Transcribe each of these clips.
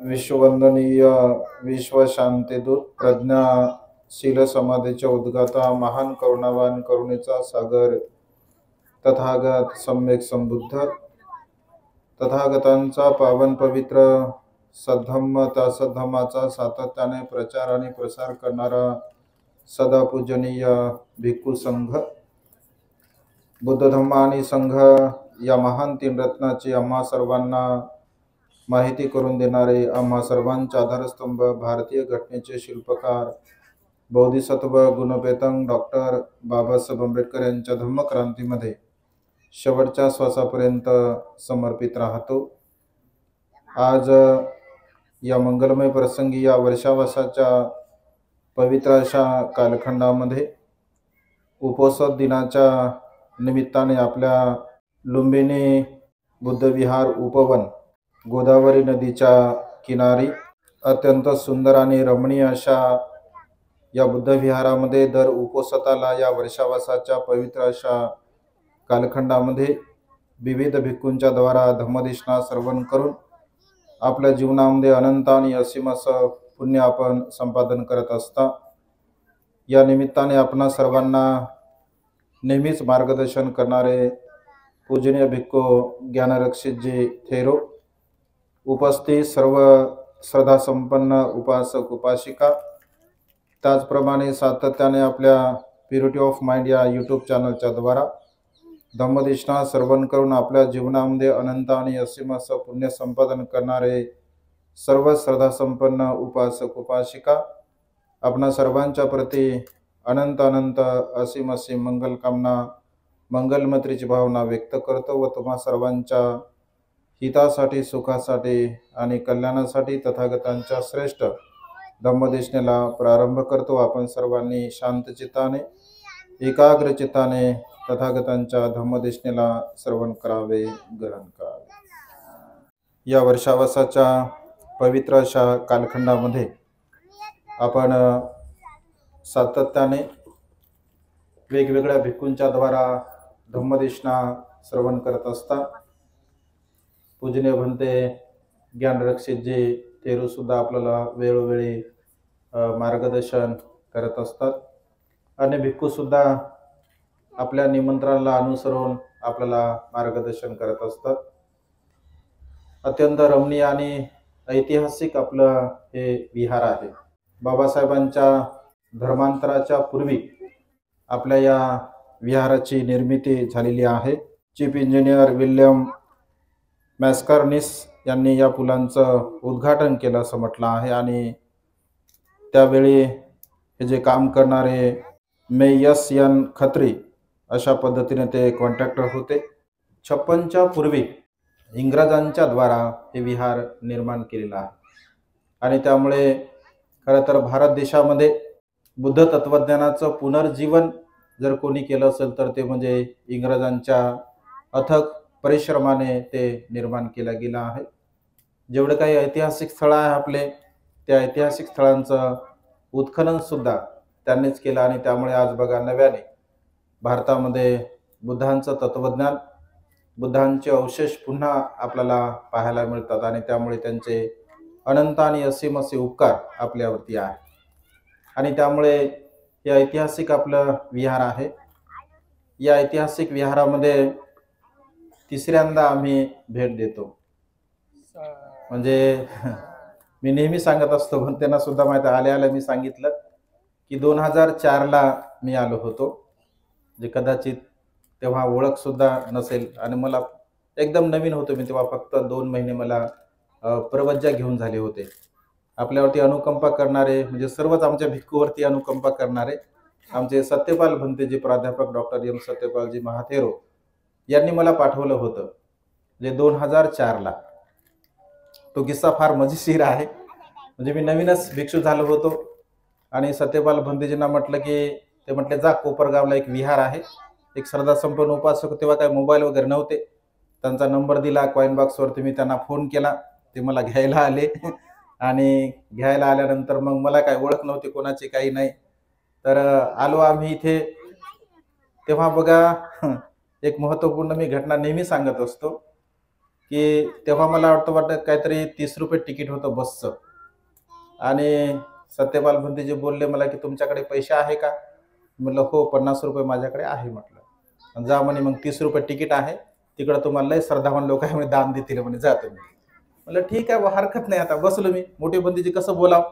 विश्ववंदनीय विश्वशांतीदूत प्रज्ञाशील समाधीच्या उद्गाता महान करुणावान करुणेचा सागर तथागत सम्यक संबुद्ध तथागतांचा पावन पवित्र सद्धम्म त्या सद्धम्माचा सातत्याने प्रचार आणि प्रसार करणारा सदा पूजनीय भिक्खू संघ, बुद्ध धम्म आणि संघ या महान तीन रत्नाची आम्हा सर्वांना माहिती करून देणारे, आम्हा सर्वांचा आधारस्तंभ, भारतीय घटनेचे शिल्पकार, बोधिसत्व गुणपेतंग डॉक्टर बाबासाहेब आंबेडकर यांच्या धम्मक्रांतीमध्ये शेवटच्या श्वासापर्यंत समर्पित राहतो। आज या मंगलमय प्रसंगी या वर्षावसाच्या पवित्र अशा कालखंडामध्ये उपोषण दिनाच्या निमित्ताने आपल्या लुंबिनी बुद्धविहार उपवन गोदावरी नदीच्या किनारी अत्यंत सुंदर आणि रमणीय अशा या बुद्धविहारामध्ये दर उपोषताला या वर्षावसाच्या पवित्र अशा कालखंडामध्ये विविध भिक्खूंच्या द्वारा धम्मदेशना श्रवण करून आपल्या जीवनामध्ये अनंत आणि असीम असं पुण्य आपण संपादन करत असता। या निमित्ताने आपणा सर्वांना नेहमीच मार्गदर्शन करणारे पूजनीय भिक्खू ज्ञानरक्षितजी थेरो, उपस्थित सर्व श्रद्धासंपन्न उपासक उपासिका, त्याचप्रमाणे सातत्याने आपल्या प्युरिटी ऑफ माइंड या यूट्यूब चॅनलच्या द्वारा धम्मदेशना श्रवण करून आपल्या जीवनामध्ये अनंत आणि असीम असं पुण्य संपादन करणारे सर्व श्रद्धासंपन्न उपासक उपासिका, आपणा सर्वांच्या प्रती अनंत अनंत असीम असीम मंगल कामना मंगलमैत्रीची भावना व्यक्त करतो व तुम्हा सर्वांच्या हितासाठी, सुखासाठी आणि कल्याणासाठी तथागतांच्या श्रेष्ठ धम्मदेशनेला प्रारंभ करतो। आपण सर्वांनी शांतचित्ताने एकाग्र चित्ताने तथागतांच्या धम्मदेशनेला श्रवण करावे, ग्रहण करावे। या वर्षावसाच्या पवित्र अशा कालखंडामध्ये आपण सातत्याने वेगवेगळ्या भिक्खूंच्या द्वारा धम्मदेशना श्रवण करत असता। पूजनीय भंते ज्ञानरक्षितजी थेरो सुद्धा आपल्याला वेळोवेळी मार्गदर्शन करत असतात आणि भिक्खू सुद्धा आपल्या निमंत्रणाला अनुसरून आपल्याला मार्गदर्शन करत असतात। अत्यंत रमणीय आणि ऐतिहासिक आपलं हे विहार आहे। बाबासाहेबांच्या धर्मांतराच्या पूर्वी आपल्या या विहाराची निर्मिती झालेली आहे। चीफ इंजिनियर विल्यम मॅस्कर्निस यांनी या पुलांचं उद्घाटन केलं असं म्हटलं आहे आणि त्यावेळी हे जे काम करणारे मेयस खत्री अशा पद्धतीने ते कॉन्ट्रॅक्टर होते। 56च्या पूर्वी इंग्रजांच्या द्वारा हे विहार निर्माण केलेला आहे आणि त्यामुळे खरं तर भारत देशामध्ये बुद्ध तत्वज्ञानाचं पुनर्जीवन जर कोणी केलं असेल तर ते म्हणजे इंग्रजांच्या अथक परिश्रमाने ते निर्माण केलं गेलं आहे। जेवढे काही ऐतिहासिक स्थळ आहे आपले, त्या ऐतिहासिक स्थळांचं उत्खनन सुद्धा त्यांनीच केलं आणि त्यामुळे आज बघा नव्याने भारतामध्ये बुद्धांचं तत्वज्ञान, बुद्धांचे अवशेष पुन्हा आपल्याला पाहायला मिळतात आणि त्यामुळे त्यांचे अनंत आणि असीम असे उपकार आपल्यावरती आहे आणि त्यामुळे हे ऐतिहासिक आपलं विहार आहे। या ऐतिहासिक विहारामध्ये तिसऱ्यांदा आम्ही भेट देतो। म्हणजे मी नेहमी सांगत असतो, पण त्यांना सुद्धा माहिती आल्या मी सांगितलं की 2004ला मी आलो होतो, जे कदाचित तेव्हा ओळख सुद्धा नसेल आणि मला एकदम नवीन होतो मी तेव्हा, फक्त 2 महिने मला प्रवज्जा घेऊन झाले होते। आपल्यावरती अनुकंपा करणारे म्हणजे सर्वच आमच्या भिक्खूवरती अनुकंपा करणारे आमचे सत्यपाल भंतेजी प्राध्यापक डॉक्टर एम सत्यपालजी महाथेरो यांनी मला पाठवलं होतं, जे 2004ला। तो किस्सा फार मजेशीर आहे। म्हणजे मी नवीनच भिक्षू झालो होतो आणि सत्यपाल भंतेजींना म्हटलं की ते म्हटले जा कोपरगावला एक विहार आहे, एक श्रद्धासंपन्न उपासक, तेव्हा काय मोबाईल वगैरे नव्हते, त्यांचा नंबर दिला कॉइन बॉक्सवरती, मी त्यांना फोन केला, ते मला घ्यायला आले आणि घ्यायला आल्यानंतर मग मला काय ओळख नव्हती कोणाची, काही नाही, तर आलो आम्ही इथे। तेव्हा बघा एक महत्त्वपूर्ण मी घटना नेहमी सांगत असतो की तेव्हा मला वाटतं काहीतरी 30 रुपये तिकीट होतं बसचं. आणि सत्यपाल भंतेजी बोलले मला की तुमच्याकडे पैसे आहे का? म्हटलं हो 50 रुपये माझ्याकडे आहे म्हटलं. जा म्हणे मग 30 रुपये तिकीट आहे, तिकडं तुम्हाला लय श्रद्धावान लोक आहे म्हणे दान देतील म्हणे, जा तुम्ही. म्हटलं ठीक आहे हरकत नाही. आता बसलो मी. मोठे भंतेजी कसं बोलाव,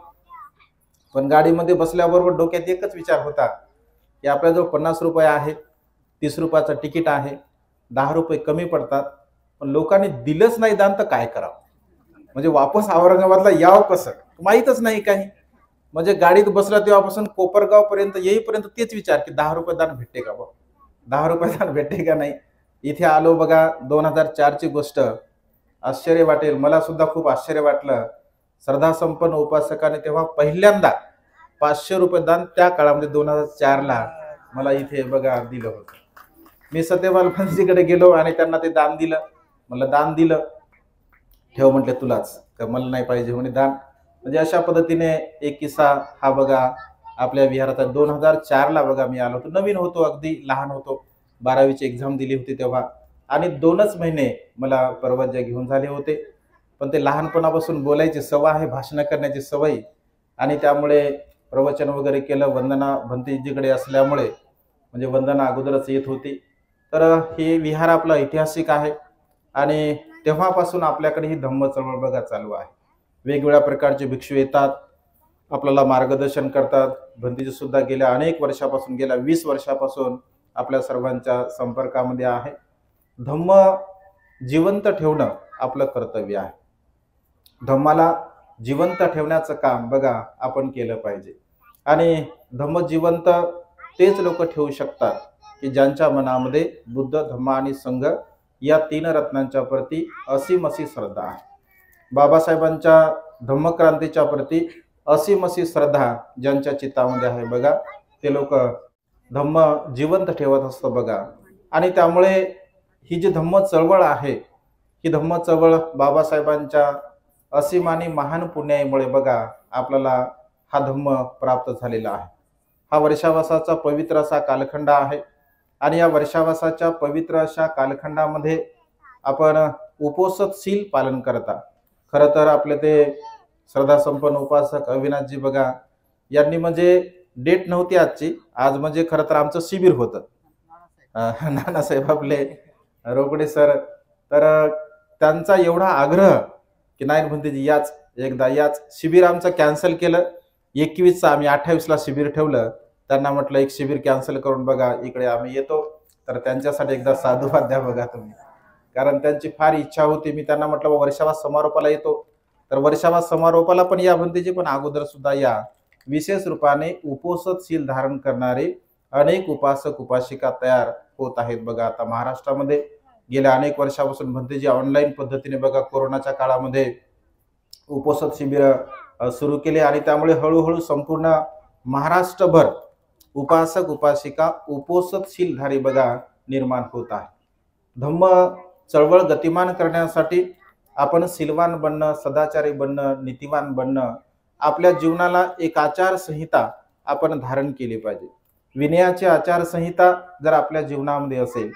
पण गाडीमध्ये बसल्याबरोबर डोक्यात एकच विचार होता की आपल्याजवळ 50 रुपये आहे, 30 रुपयाचं तिकीट आहे, 10 रुपये कमी पडतात, पण लोकांनी दिलंच नाही दान तर काय करावं, म्हणजे वापस औरंगाबादला यावं कसं माहीतच नाही काही. म्हणजे गाडीत बसला तेव्हापासून कोपरगाव पर्यंत येईपर्यंत तेच विचार की 10 रुपये दान भेटते का बा, 10 रुपये दान भेटते का नाही. इथे आलो बघा 2004ची गोष्ट. आश्चर्य वाटेल, मला सुद्धा खूप आश्चर्य वाटलं. श्रद्धा संपन्न उपासकाने तेव्हा पहिल्यांदा 500 रुपये दान त्या काळामध्ये 2004ला मला इथे बघा दिलं होतं. मी सत्यपाल भंतेजीकडे गेलो आणि त्यांना ते दान दिलं. मला दान दिलं, ठेव म्हटले तुलाच, का मला नाही पाहिजे म्हणे दान. म्हणजे अशा पद्धतीने एक किस्सा हा बघा आपल्या विहाराचा. 2004ला बघा मी आलो होतो, नवीन होतो, अगदी लहान होतो, 12वीची एक्झाम दिली होती तेव्हा. आणि 2च महिने मला परवज्य घेऊन झाले होते. पण ते लहानपणापासून बोलायची सवय आहे, भाषण करण्याची सवय, आणि त्यामुळे प्रवचन वगैरे केलं. वंदना भंतेजीकडे असल्यामुळे म्हणजे वंदना अगोदरच येत होती. तर हे विहार आपलं ऐतिहासिक आहे आणि तेव्हापासून आपल्याकडे ही धम्म चळवळ बघा चालू आहे. वेगवेगळ्या प्रकारचे भिक्षू येतात, आपल्याला मार्गदर्शन करतात. भंतेजी सुद्धा गेल्या अनेक वर्षापासून, गेल्या 20 वर्षापासून आपल्या सर्वांच्या संपर्कामध्ये आहे. धम्म जिवंत ठेवणं आपलं कर्तव्य आहे. धम्माला जिवंत ठेवण्याचं काम बघा आपण केलं पाहिजे. आणि धम्म जिवंत तेच लोक ठेवू शकतात की ज्यांच्या मनामध्ये बुद्ध, धम्म आणि संघ या 3 रत्नांच्या प्रती असीम अशी श्रद्धा आहे. बाबासाहेबांच्या धम्मक्रांतीच्या प्रती असीम अशी श्रद्धा ज्यांच्या चित्तामध्ये आहे बघा, ते लोक धम्म जिवंत ठेवत असतं बघा. आणि त्यामुळे ही जी धम्म चळवळ आहे, ही धम्म चळवळ बाबासाहेबांच्या असीम आणि महान पुण्याईमुळे बघा आपल्याला हा धम्म प्राप्त झालेला आहे. हा वर्षावासाचा पवित्र असा कालखंड आहे. आणि या वर्षावासाच्या पवित्र अशा कालखंडामध्ये आपण उपोषतशील पालन करता. खरं तर आपले ते श्रद्धा संपन्न उपासक अविनाशजी बघा यांनी म्हणजे डेट नव्हती आजची, आज म्हणजे खरं तर आमचं शिबिर होतं. नानासाहेब आपले रोकडे सर, तर त्यांचा एवढा आग्रह की नाही भंतेजी याच, एकदा याच. शिबिर आमचं कॅन्सल केलं 21चा, आम्ही 28ला शिबिर ठेवलं. त्यांना म्हटलं एक शिबिर कॅन्सल करून बघा इकडे आम्ही येतो. तर त्यांच्यासाठी एकदा साधुवाद द्या बघा तुम्ही, कारण त्यांची फार इच्छा होती. मी त्यांना म्हटलं वर्षावास समारोपाला येतो, तर वर्षावास समारोपाला पण या भंतेजी, पण अगोदर सुद्धा या. विशेष रूपाने उपोषतशील धारण करणारे अनेक उपासक उपासिका तयार होत आहेत बघा आता महाराष्ट्रामध्ये. गेल्या अनेक वर्षापासून भंतेजी ऑनलाईन पद्धतीने बघा कोरोनाच्या काळामध्ये उपोषत शिबिर सुरू केले आणि त्यामुळे हळूहळू संपूर्ण महाराष्ट्रभर उपासक उपासिका उपोषतशील धारी बघा निर्माण होत आहे. धम्म चळवळ गतिमान करण्यासाठी आपण सिलवान बनणं, सदाचारी बनणं, नीतिवान बनणं, आपल्या जीवनाला एक आचारसंहिता आपण धारण केली पाहिजे. विनयाची आचारसंहिता जर आपल्या जीवनामध्ये असेल,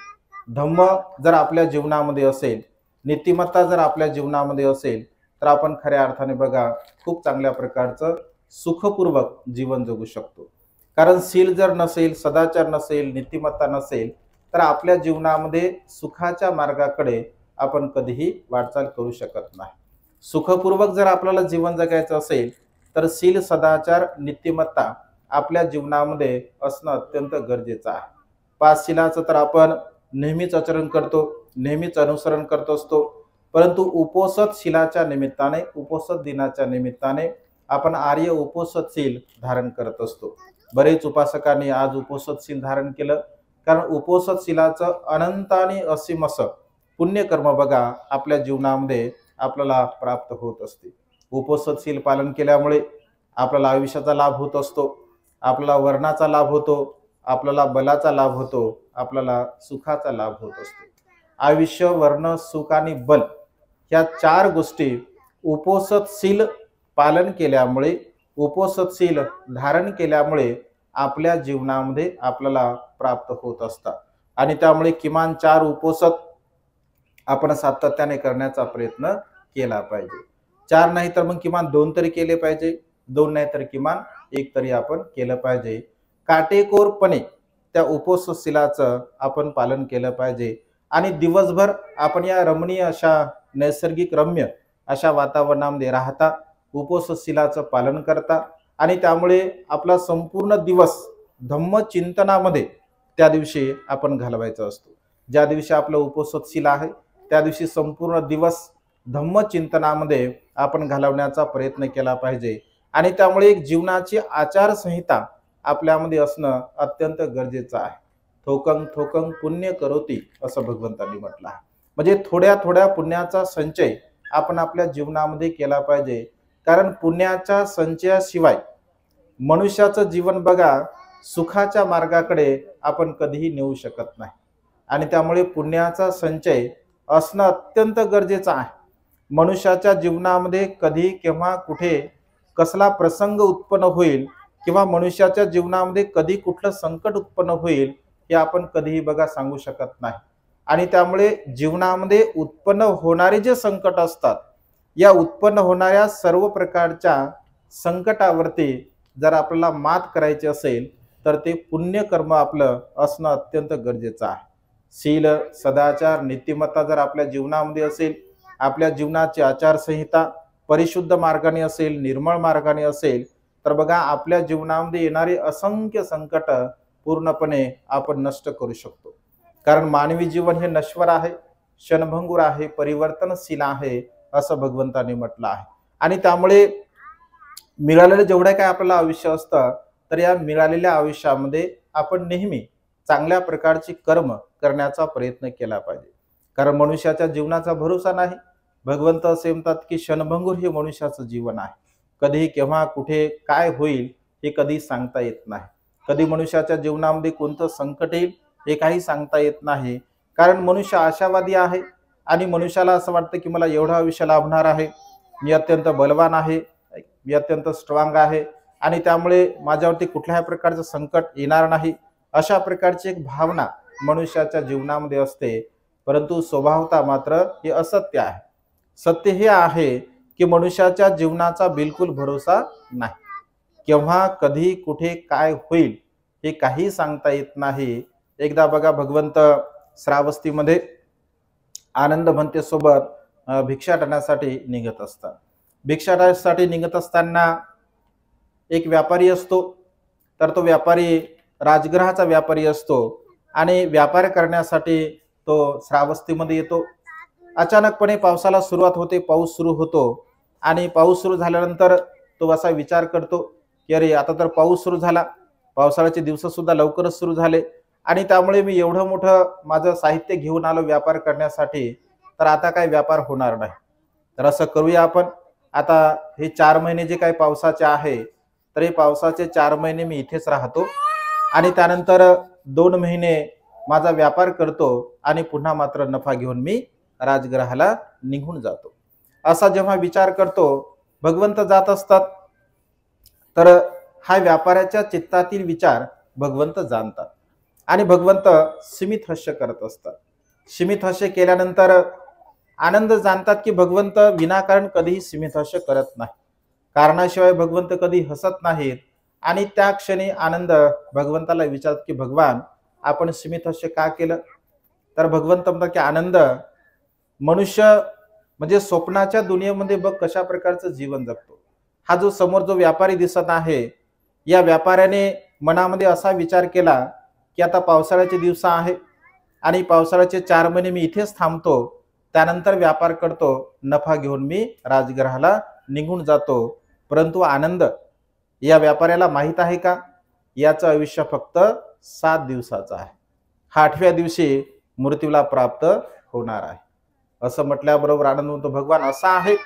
धम्म जर आपल्या जीवनामध्ये असेल, नीतिमत्ता जर आपल्या जीवनामध्ये असेल, तर आपण खऱ्या अर्थाने बघा खूप चांगल्या प्रकारचं सुखपूर्वक जीवन जगू शकतो. कारण शील जर नसेल, सदाचार नसेल, नीतिमत्ता नसेल, तर आपल्या जीवनामध्ये सुखाच्या मार्गाकडे आपण कधीही वाटचाल करू शकत नाही. सुखपूर्वक जर आपल्याला जीवन जगायचं असेल, तर शील, सदाचार, नीतिमत्ता आपल्या जीवनामध्ये असणं अत्यंत गरजेचं आहे. 5 शीलाचं तर आपण नेहमीच आचरण करतो, नेहमीच अनुसरण करत असतो, परंतु उपोषत शीलाच्या निमित्ताने, उपोषत दिनाच्या निमित्ताने आपण आर्य उपोषतशील धारण करत असतो. बरेच उपासकांनी आज उपोषतशील धारण केलं, कारण उपोषतशीलाचं अनंत आणि असीम असं पुण्यकर्म बघा आपल्या जीवनामध्ये आपल्याला प्राप्त होत असते. उपोषतशील पालन केल्यामुळे आपल्याला आयुष्याचा लाभ होत असतो, आपल्याला वर्णाचा लाभ होतो, आपल्याला बलाचा लाभ होतो, आपल्याला सुखाचा लाभ होत असतो. आयुष्य, वर्ण, सुख आणि बल ह्या 4 गोष्टी उपोषतशील पालन केल्यामुळे, उपोषतशील धारण केल्यामुळे आपल्या जीवनामध्ये आपल्याला प्राप्त होत असतात. आणि त्यामुळे किमान 4 उपोषत आपण सातत्याने करण्याचा प्रयत्न केला पाहिजे. 4 नाही तर मग किमान 2 तरी केले पाहिजे. 2 नाही तर किमान 1 तरी आपण केलं पाहिजे. काटेकोरपणे त्या उपवासशीलाचं आपण पालन केलं पाहिजे आणि दिवसभर आपण या रमणीय अशा नैसर्गिक रम्य अशा वातावरणामध्ये राहता उपवासशीलाचं पालन करता आणि त्यामुळे आपला संपूर्ण दिवस धम्मचिंतनामध्ये त्या दिवशी आपण घालवायचा असतो. ज्या दिवशी आपलं उपवासशील आहे त्या दिवशी संपूर्ण दिवस धम्मचिंतनामध्ये आपण घालवण्याचा प्रयत्न केला पाहिजे आणि त्यामुळे एक जीवनाची आचारसंहिता आपल्यामध्ये असणं अत्यंत गरजेचं आहे. थोकं थोकं पुण्य करोती असं भगवंतांनी म्हटलं आहे. म्हणजे थोड्या थोड्या पुण्याचा संचय आपण आपल्या जीवनामध्ये केला पाहिजे, कारण पुण्याच्या संचयाशिवाय मनुष्याचं जीवन बघा सुखाच्या मार्गाकडे आपण कधीही नेऊ शकत नाही आणि त्यामुळे पुण्याचा संचय असणं अत्यंत गरजेचं आहे. मनुष्याच्या जीवनामध्ये कधी केव्हा कुठे कसला प्रसंग उत्पन्न होईल किंवा मनुष्याच्या जीवनामध्ये कधी कुठलं संकट उत्पन्न होईल हे आपण कधीही बघा सांगू शकत नाही आणि त्यामुळे जीवनामध्ये उत्पन्न होणारे जे संकट असतात या उत्पन्न होणाऱ्या सर्व प्रकारच्या संकटावरती जर आपल्याला मात करायची असेल तर ते पुण्यकर्म आपलं असणं अत्यंत गरजेचं आहे. शील सदाचार नीतिमत्ता जर आपल्या जीवनामध्ये असेल, आपल्या जीवनाची आचारसंहिता परिशुद्ध मार्गाने असेल, निर्मळ मार्गाने असेल तर बघा आपल्या जीवनामध्ये येणारे असंख्य संकट पूर्णपणे आपण नष्ट करू शकतो. कारण मानवी जीवन हे नश्वर आहे, क्षणभंगूर आहे, परिवर्तनशील आहे असं भगवंतांनी म्हटलं आहे आणि त्यामुळे मिळालेलं जेवढं काय आपल्याला आयुष्य असतं तर या मिळालेल्या आयुष्यामध्ये आपण नेहमी चांगल्या प्रकारची कर्म करण्याचा प्रयत्न केला पाहिजे. कारण मनुष्याच्या जीवनाचा भरोसा नाही. भगवंत असे म्हणतात की क्षणभंगूर हे मनुष्याचं जीवन आहे. कधी केव्हा कुठे काय होईल हे कधी सांगता येत नाही. कधी मनुष्याच्या जीवनामध्ये कोणतं संकट येईल हे काही सांगता येत नाही. कारण मनुष्य आशावादी आहे आणि मनुष्याला असं वाटतं की मला एवढं आयुष्य लाभणार आहे, मी अत्यंत बलवान आहे, मी अत्यंत स्ट्रॉंग आहे आणि त्यामुळे माझ्यावरती कुठल्याही प्रकारचं संकट येणार नाही अशा प्रकारची एक भावना मनुष्याच्या जीवनामध्ये असते. परंतु स्वभावता मात्र हे असत्य आहे. सत्य हे आहे की मनुष्याच्या जीवनाचा बिलकुल भरोसा नाही. केव्हा कधी कुठे काय होईल हे काही सांगता येत नाही. एकदा बघा भगवंत श्रावस्तीमध्ये आनंद म्हणतेसोबत भिक्षाटनासाठी निघत असतात. भिक्षाटनासाठी निघत असताना एक व्यापारी असतो. तर तो व्यापारी राजगृहाचा व्यापारी असतो आणि व्यापार करण्यासाठी तो श्रावस्तीमध्ये येतो. अचानकपणे पावसाला सुरुवात होते, पाऊस सुरू होतो आणि पाऊस सुरू झाल्यानंतर तो असा विचार करतो की अरे आता तर पाऊस सुरू झाला, पावसाळ्याचे दिवस सुद्धा लवकरच सुरू झाले आणि त्यामुळे मी एवढं मोठं माझं साहित्य घेऊन आलो व्यापार करण्यासाठी, तर आता काय व्यापार होणार नाही. तर असं करूया आपण, आता हे 4 महिने जे काही पावसाचे आहे तर हे पावसाचे 4 महिने मी इथेच राहतो आणि त्यानंतर 2 महिने माझा व्यापार करतो आणि पुन्हा मात्र नफा घेऊन मी राजगृहाला निघून जातो. असा जेव्हा विचार करतो भगवंत जात असतात तर हा व्यापाऱ्याच्या चित्तातील विचार भगवंत जाणतात आणि भगवंत सीमित हास्य करत असतात. सीमित हास्य केल्यानंतर आनंद जाणतात की भगवंत विनाकारण कधीही सीमित हास्य करत नाही. कारणाशिवाय भगवंत कधी हसत नाहीत आणि त्या क्षणी आनंद भगवंताला विचारतात की भगवान आपण सीमित हास्य का केलं. तर भगवंत म्हणतात की आनंद, मनुष्य म्हणजे स्वप्नाच्या दुनियेमध्ये बघ कशा प्रकारचं जीवन जगतो. हा जो समोर जो व्यापारी दिसत आहे या व्यापाऱ्याने मनामध्ये असा विचार केला की आता पावसाळ्याचे दिवस आहे आणि पावसाळ्याचे 4 महिने मी इथेच थांबतो, त्यानंतर व्यापार करतो, नफा घेऊन मी राजगृहाला निघून जातो. परंतु आनंद या व्यापाऱ्याला माहित आहे का याचं आयुष्य फक्त 7 दिवसाचं आहे. हा 8व्या दिवशी मृत्यूला प्राप्त होणार आहे. असं म्हटल्याबरोबर आनंद म्हणतो भगवान असा आहे,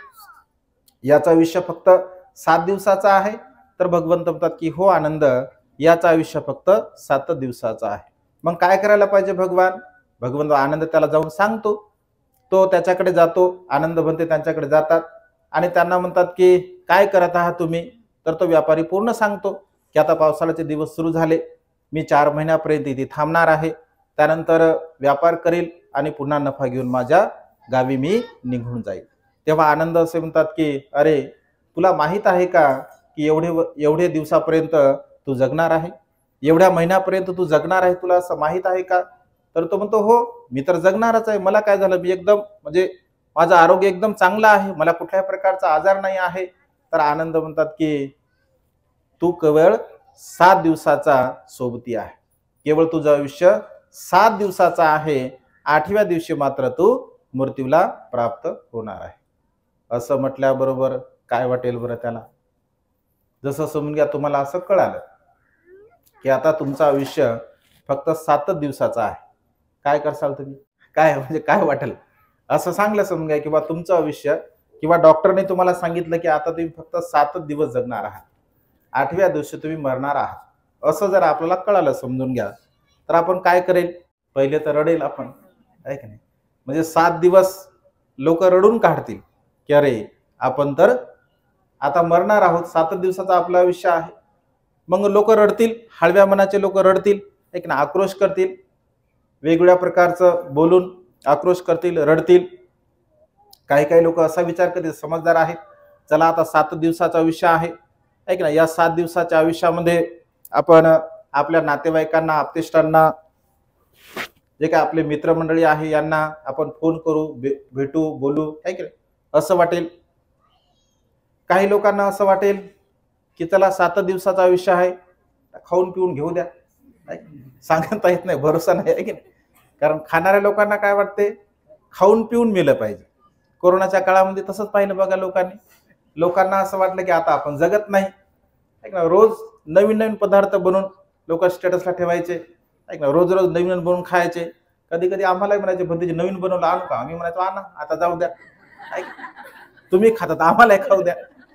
याचं आयुष्य फक्त 7 दिवसाचं आहे. तर भगवंत म्हणतात की हो आनंद, याचं आयुष्य फक्त 7 दिवसाचं आहे. मग काय करायला पाहिजे भगवान. भगवंत आनंद त्याला जाऊन सांगतो. तो त्याच्याकडे जातो, आनंद म्हणते त्यांच्याकडे जातात आणि त्यांना म्हणतात की काय करत आहात तुम्ही. तर तो व्यापारी पूर्ण सांगतो की आता पावसाळ्याचे दिवस सुरू झाले, मी 4 महिन्यापर्यंत इथे थांबणार आहे, त्यानंतर व्यापार करेल आणि पुन्हा नफा घेऊन माझ्या गावी मी निघून जाईल. तेव्हा आनंद असे म्हणतात की अरे तुला माहित आहे का की एवढे दिवसापर्यंत तू जगणार आहे, एवढ्या महिन्यापर्यंत तू जगणार आहे, तुला असं माहित आहे का? तर तो म्हणतो हो, मी तर जगणारच आहे, मला काय झालं, मी एकदम म्हणजे माझं आरोग्य एकदम चांगलं आहे, मला कुठल्याही प्रकारचा आजार नाही आहे. तर आनंद म्हणतात की तू केवळ 7 दिवसाचा सोबती आहे, केवळ तुझं आयुष्य 7 दिवसाचा आहे, 8व्या दिवशी मात्र तू मृत्यूला प्राप्त होणार आहे. असं म्हटल्याबरोबर काय वाटेल बरं त्याला? जसं समजून घ्या तुम्हाला असं कळालं की आता तुमचं आयुष्य फक्त 7च दिवसाचं आहे. काय करसाल तुम्ही? काय म्हणजे काय वाटेल? असं सांगलं समजून घ्या किंवा तुमचं आयुष्य किंवा डॉक्टरने तुम्हाला सांगितलं की आता तुम्ही फक्त 7च दिवस जगणार आहात, 8व्या दिवशी तुम्ही मरणार आहात, असं जर आपल्याला कळालं समजून घ्या, तर आपण काय करेल? पहिले तर रडेल आपण, आहे की नाही? म्हणजे 7 दिवस लोक रडून काढतील की अरे आपण तर आता मरणार आहोत, 7 दिवसाचं आपलं आयुष्य आहे. मग लोक रडतील, हळव्या मनाचे लोक रडतील, एक ना आक्रोश करतील, वेगवेगळ्या प्रकारचं बोलून आक्रोश करतील, रडतील. काही काही लोक असा विचार करतील, समजदार आहेत, चला आता 7 दिवसाचं आयुष्य आहे, ऐक ना, या 7 दिवसाच्या आयुष्यामध्ये आपण आपल्या नातेवाईकांना, आपतेष्टांना, जे काय आपले मित्रमंडळी आहे यांना आपण फोन करू, भेटू, बोलू, आहे की नाही, असं वाटेल. काही लोकांना असं वाटेल की चला 7 दिवसाचं आयुष्य आहे, खाऊन पिऊन घेऊ द्या. सांगता येत नाही, भरोसा नाही, आहे की नाही? कारण खाणाऱ्या लोकांना काय वाटते, खाऊन पिऊन मेलं पाहिजे. कोरोनाच्या काळामध्ये तसंच पाहिलं बघा लोकांनी. लोकांना असं वाटलं की आता आपण जगत नाही, ऐक ना, रोज नवीन नवीन पदार्थ बनवून लोक स्टेटसला ठेवायचे, ऐक ना, रोज रोज नवीन नवीन बनवून खायचे. कधी कधी आम्हाला म्हणायचे भंतीचे नवीन बनवलं आणू का? आम्ही म्हणायचो आणा, आता जाऊ द्या, ऐक तुम्ही खातात आम्हाला खाऊ द्या,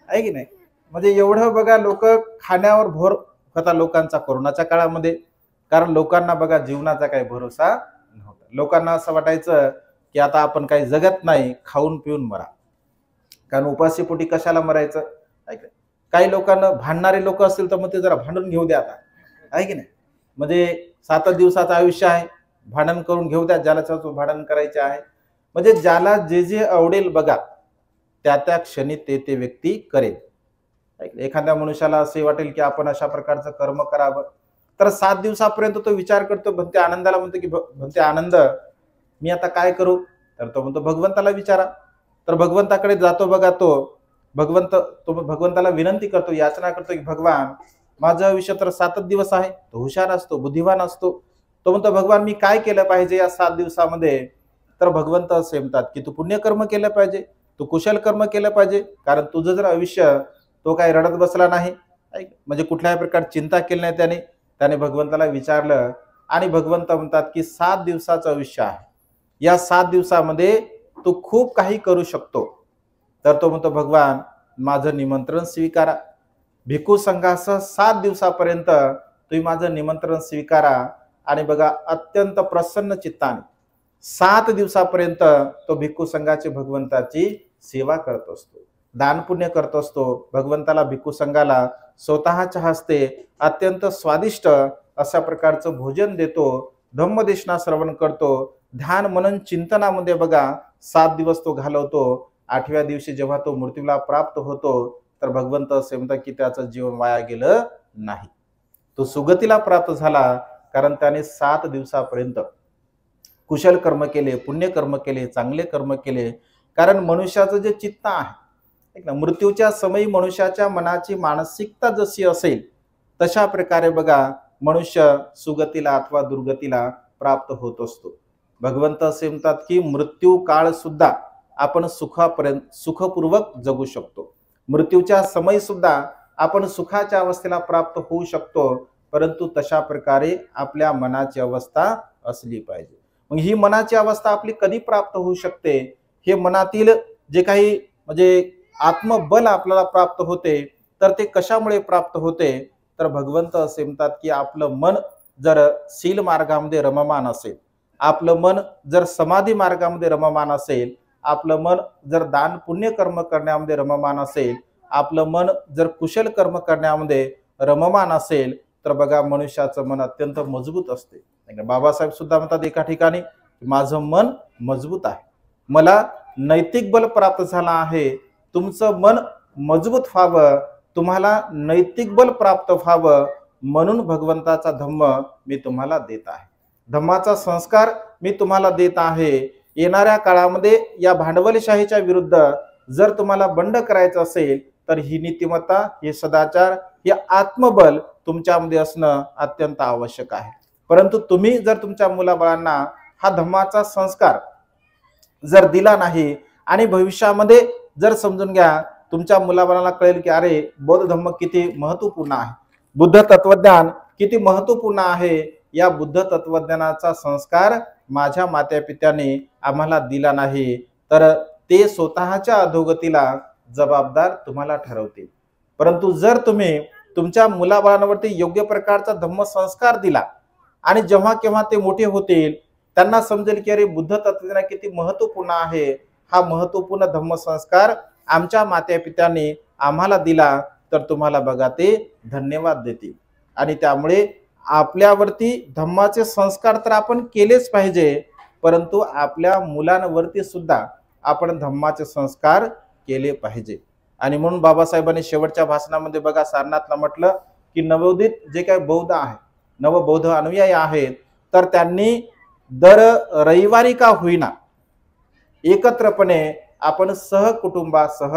आहे की नाही? म्हणजे एवढं बघा लोक खाण्यावर भर होता लोकांचा कोरोनाच्या काळामध्ये. कारण लोकांना बघा जीवनाचा काही भरोसा नव्हता. लोकांना असं वाटायचं की आता आपण काही जगत नाही, खाऊन पिऊन मरा. कारण उपाशीपोटी कशाला मरायचं? काही लोकांना भांडणारे लोक असतील तर मग ते जरा भांडून घेऊ द्या आता, आहे की नाही? म्हणजे 7 दिवसाचं आयुष्य आहे, भांडण करून घेऊ द्या, ज्याला भांडण करायचे आहे. म्हणजे ज्याला जे जे आवडेल बघा, त्या त्या क्षणी ते ते व्यक्ती करेल. एखाद्या मनुष्याला असे वाटेल की आपण अशा प्रकारचं कर्म करावं, तर 7 दिवसापर्यंत तो विचार करतो. भंते आनंदाला म्हणतो की भंते आनंद, मी आता काय करू? तर तो म्हणतो भगवंताला विचारा. तर भगवंताकडे जातो बघा तो भगवंताला विनंती करतो, याचना करतो की भगवान माझं आयुष्य तर 7च दिवस आहे. तो हुशार असतो, बुद्धिवान असतो. तो म्हणतो भगवान मी काय केलं पाहिजे या 7 दिवसामध्ये? तर भगवंत असे म्हणतात की तू पुण्यकर्म केलं पाहिजे, तू कुशल कर्म केलं पाहिजे. कारण तुझं जर आयुष्य तो काही रडत बसला नाही, म्हणजे कुठल्याही प्रकारची चिंता केली नाही त्याने भगवंताला विचारलं आणि भगवंत म्हणतात की 7 दिवसाचं आयुष्य आहे, या 7 दिवसामध्ये तू खूप काही करू शकतो. तर तो म्हणतो भगवान माझं निमंत्रण स्वीकारा, भिक्खू संघासह 7 दिवसापर्यंत तुम्ही माझं निमंत्रण स्वीकारा. आणि बघा अत्यंत प्रसन्न चित्ताने 7 दिवसापर्यंत तो भिक्खू संघाची भगवंताची सेवा करत असतो, दानपुण्य करत असतो. भगवंताला, भिक्खू संघाला स्वतःच्या हस्ते अत्यंत स्वादिष्ट अशा प्रकारचं भोजन देतो, धम्मदेशना श्रवण करतो, ध्यान मनन चिंतनामध्ये बघा 7 दिवस तो घालवतो. 8व्या दिवशी जेव्हा तो मृत्यूला प्राप्त होतो तर भगवंत असे म्हणतात की त्याचं जीवन वाया गेलं नाही, तो सुगतीला प्राप्त झाला. कारण त्याने 7 दिवसापर्यंत कुशल कर्म केले, पुण्यकर्म केले, चांगले कर्म केले. कारण मनुष्याचं जे चित्त आहे, मृत्यूच्या समयी मनुष्याच्या मनाची मानसिकता जशी असेल तशा प्रकारे बघा मनुष्य सुगतीला अथवा दुर्गतीला प्राप्त होत असतो. भगवंत असे म्हणतात की मृत्यू काळ सुद्धा आपण सुखपूर्वक जगू शकतो, मृत्यूच्या समयी सुद्धा आपण सुखाच्या अवस्थेला प्राप्त होऊ शकतो. परंतु तशा प्रकारे आपल्या मनाची अवस्था असली पाहिजे. मग ही मनाची अवस्था आपली कधी प्राप्त होऊ शकते? हे मनातील जे काही म्हणजे आत्मबल आपल्याला प्राप्त होते, तर ते कशामुळे प्राप्त होते? तर भगवंत असे म्हणतात की आपलं मन जर शील मार्गामध्ये रममान असेल, आपलं मन जर समाधी मार्गामध्ये रममान असेल, आपलं मन जर दान पुण्य कर्म करण्यामध्ये रममान असेल, आपलं मन जर कुशल कर्म करण्यामध्ये रममान असेल, तर बघा मनुष्याचं मन अत्यंत मजबूत असते. बाबासाहेब सुद्धा म्हणतात एका ठिकाणी माझं मन मजबूत आहे, मला नैतिक बल प्राप्त झाला आहे, तुमचं मन मजबूत व्हावं, तुम्हाला नैतिक बल प्राप्त व्हावं म्हणून भगवंताचा धम्म मी तुम्हाला देत आहे, धम्माचा संस्कार मी तुम्हाला देत आहे। येणाऱ्या काळामध्ये या भांडवलशाहीच्या विरुद्ध जर तुम्हाला बंड करायचं असेल तर ही नीतिमत्ता, हे सदाचार, हे आत्मबल तुमच्यामध्ये असणं अत्यंत आवश्यक आहे। परंतु तुम्ही जर तुमच्या मुलाबाळांना हा धम्माचा संस्कार जर दिला नाही आणि भविष्यामध्ये जर समजून घ्या तुमच्या मुलाबाळांना कळेल की अरे बौद्ध धम्म किती महत्त्वपूर्ण आहे, बुद्ध तत्वज्ञान किती महत्त्वपूर्ण आहे, या बुद्ध तत्वज्ञानाचा संस्कार माझ्या मातापित्याने आम्हाला दिला नाही तर ते स्वतःच्या अधोगतीला जबाबदार तुम्हाला ठरवतील। परंतु जर तुम्ही तुमच्या मुलाबाळांवरती योग्य प्रकारचा धम्म संस्कार दिला आणि जेव्हा केव्हा ते मोठे होतील त्यांना समजेल की अरे बुद्ध तत्वज्ञान किती महत्त्वपूर्ण आहे, हा महत्त्वपूर्ण धम्म संस्कार आमच्या मातापित्याने आम्हाला दिला, तर तुम्हाला बघा ते धन्यवाद देतील। आणि त्यामुळे आपल्यावरती धम्माचे संस्कार तर आपण केलेच पाहिजे, परंतु आपल्या मुलांवरती सुद्धा आपण धम्माचे संस्कार केले पाहिजे। आणि म्हणून बाबासाहेबांनी शेवटच्या भाषणामध्ये बघा सारनाथला म्हटलं की नवोदित जे काही बौद्ध आहे, नवबौद्ध अनुयायी आहेत, तर त्यांनी दर रविवारी का होईना एकत्रपणे आपण सहकुटुंबासह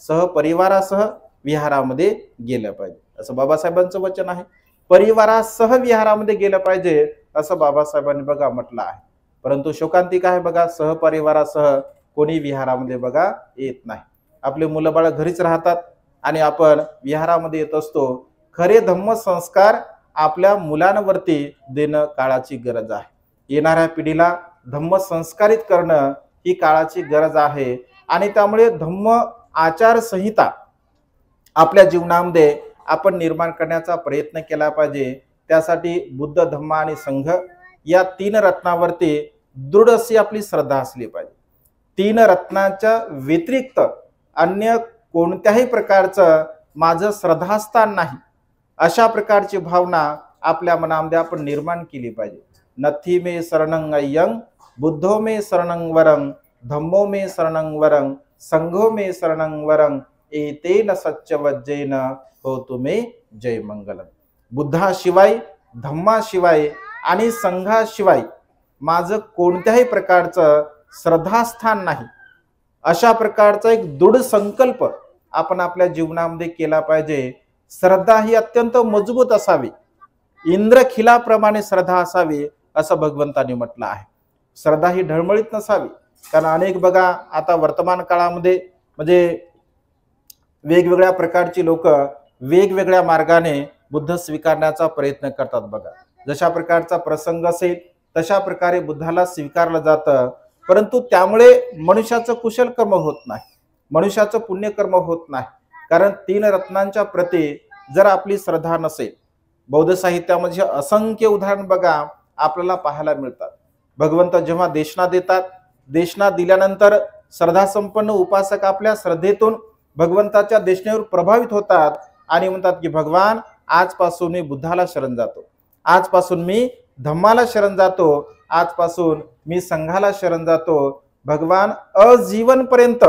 सहपरिवारासह विहारामध्ये गेलं पाहिजे, असं बाबासाहेबांचं वचन आहे। परिवारासह विहारामध्ये गेलं पाहिजे असं बाबासाहेबांनी बघा म्हटलं आहे। परंतु शोकांतिका आहे बघा, सहपरिवारासह कोणी विहारामध्ये बघा येत नाही, आपले मुलं बाळ घरीच राहतात आणि आपण विहारामध्ये येत असतो। खरे धम्म संस्कार आपल्या मुलांवरती देणं काळाची गरज आहे। येणाऱ्या पिढीला धम्म संस्कारित करणं ही काळाची गरज आहे आणि त्यामुळे धम्म आचार संहिता आपल्या जीवनामध्ये आपण निर्माण करण्याचा प्रयत्न केला पाहिजे। त्यासाठी बुद्ध, धम्म आणि संघ या तीन रत्नावरती दृढ अशी आपली श्रद्धा असली पाहिजे। तीन रत्नांच्या व्यतिरिक्त अन्य कोणत्याही प्रकारचं माझं श्रद्धास्थान नाही, अशा प्रकारची भावना आपल्या मनामध्ये आपण निर्माण केली पाहिजे। नथी मे शरणं अय्यं, बुद्धो मे शरणं वरं, धम्मो मे शरणं वरं, संघो मे शरणं वरं, एतेन सच्चवज्जेन होतु मे जय मंगलम। बुद्धाशिवाय, धम्माशिवाय आणि संघाशिवाय माझं कोणत्याही प्रकारचं श्रद्धास्थान नाही, अशा प्रकारचा एक दृढ संकल्प आपण आपल्या जीवनामध्ये केला पाहिजे। श्रद्धा ही अत्यंत मजबूत असावी, इंद्रखिलाप्रमाणे श्रद्धा असावी असं भगवंतांनी म्हटलं आहे। श्रद्धा ही ढळमळीत नसावी, कारण अनेक बघा आता वर्तमान काळामध्ये म्हणजे वेगवेगळ्या प्रकारची लोक वेगवेगळ्या मार्गाने बुद्ध स्वीकारण्याचा प्रयत्न करतात बघा। जशा प्रकारचा प्रसंग असेल तशा प्रकारे बुद्धाला स्वीकारलं जातं, परंतु त्यामुळे मनुष्याचं कुशल कर्म होत नाही, मनुष्याचं पुण्यकर्म होत नाही। कारण तीन रत्नांच्या प्रती जर आपली श्रद्धा नसेल, बौद्ध साहित्यामध्ये असंख्य उदाहरण बघा आपल्याला पाहायला मिळतात। भगवंत जेव्हा देशना देतात, देशना दिल्यानंतर श्रद्धासंपन्न उपासक आपल्या श्रद्धेतून भगवंताच्या देशनेवर प्रभावित होतात आणि म्हणतात की भगवान आजपासून मी बुद्धाला शरण जातो, आजपासून मी धम्माला शरण जातो, आजपासून मी संघाला शरण जातो। भगवान अजीवनपर्यंत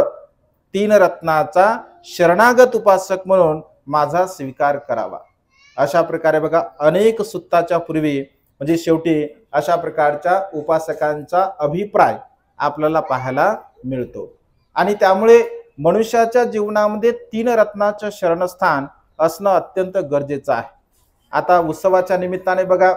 तीन रत्नाचा शरणागत उपासक म्हणून माझा स्वीकार करावा। अशा प्रकारे बघा अनेक सुत्ताच्या पूर्वी म्हणजे शेवटी अशा प्रकारच्या उपासकांचा अभिप्राय आपल्याला पाहायला मिळतो। आणि त्यामुळे मनुष्याच्या जीवनामध्ये तीन रत्नाचं शरणस्थान असणं अत्यंत गरजेचं आहे। आता उत्सवाच्या निमित्ताने बघा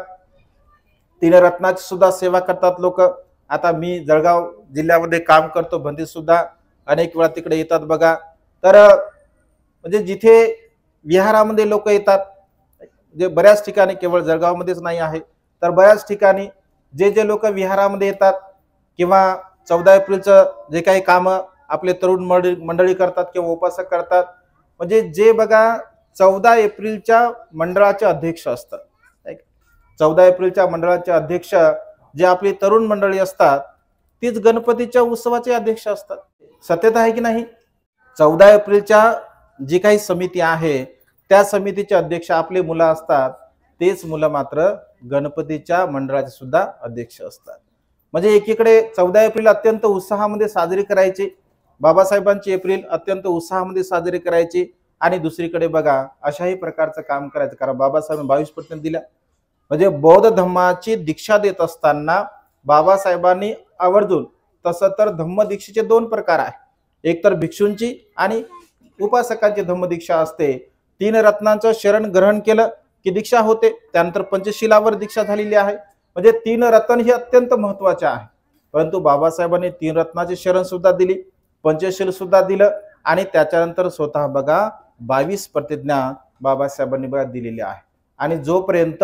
तीन रत्नाची सुद्धा सेवा करतात लोक। आता मी जळगाव जिल्ह्यामध्ये काम करतो, बंदी सुद्धा अनेक वेळा तिकडे येतात बघा। तर म्हणजे जिथे विहारामध्ये लोक येतात, जे बऱ्याच ठिकाणी, केवळ जळगावमध्येच नाही आहे तर बऱ्याच ठिकाणी जे जे लोक विहारामध्ये येतात किंवा 14 एप्रिलचं जे काही काम आपले तरुण मंडळी करतात किंवा उपासक करतात, म्हणजे जे बघा 14 एप्रिलच्या मंडळाचे अध्यक्ष असतात, 14 एप्रिलच्या मंडळाचे अध्यक्ष जे आपली तरुण मंडळी असतात तीच गणपतीच्या उत्सवाचे अध्यक्ष असतात। सत्यता आहे की नाही? 14 एप्रिलच्या जी काही समिती आहे त्या समितीचे अध्यक्ष आपले मुलं असतात, तेच मुलं मात्र गणपतीच्या मंडळाचे सुद्धा अध्यक्ष असतात। म्हणजे एकीकडे 14 एप्रिल अत्यंत उत्साहामध्ये साजरी करायची, बाबासाहेबांची एप्रिल अत्यंत उत्साहामध्ये साजरी करायची, आणि दुसरीकडे बघा अशाही प्रकारचं काम करायचं, कारण बाबासाहेबांनी 22% दिल्या. म्हणजे बौद्ध धम्माची दीक्षा देत असताना बाबासाहेबांनी आवर्जून, तसं तर धम्म दीक्षेचे 2 प्रकार आहे, एक तर भिक्षूंची आणि उपासकांची धम्म दीक्षा असते. 3 रत्नांचं शरण ग्रहण केलं की दीक्षा होते. त्यानंतर पंचशिलावर दीक्षा झालेली आहे. म्हणजे 3 रत्न ही अत्यंत महत्वाचे आहे. परंतु बाबासाहेबांनी 3 रत्नाची शरण सुद्धा दिली, पंचशील सुद्धा दिलं, आणि त्याच्यानंतर स्वतः बघा 22 प्रतिज्ञा बाबासाहेबांनी बघा दिलेली आहे. आणि जोपर्यंत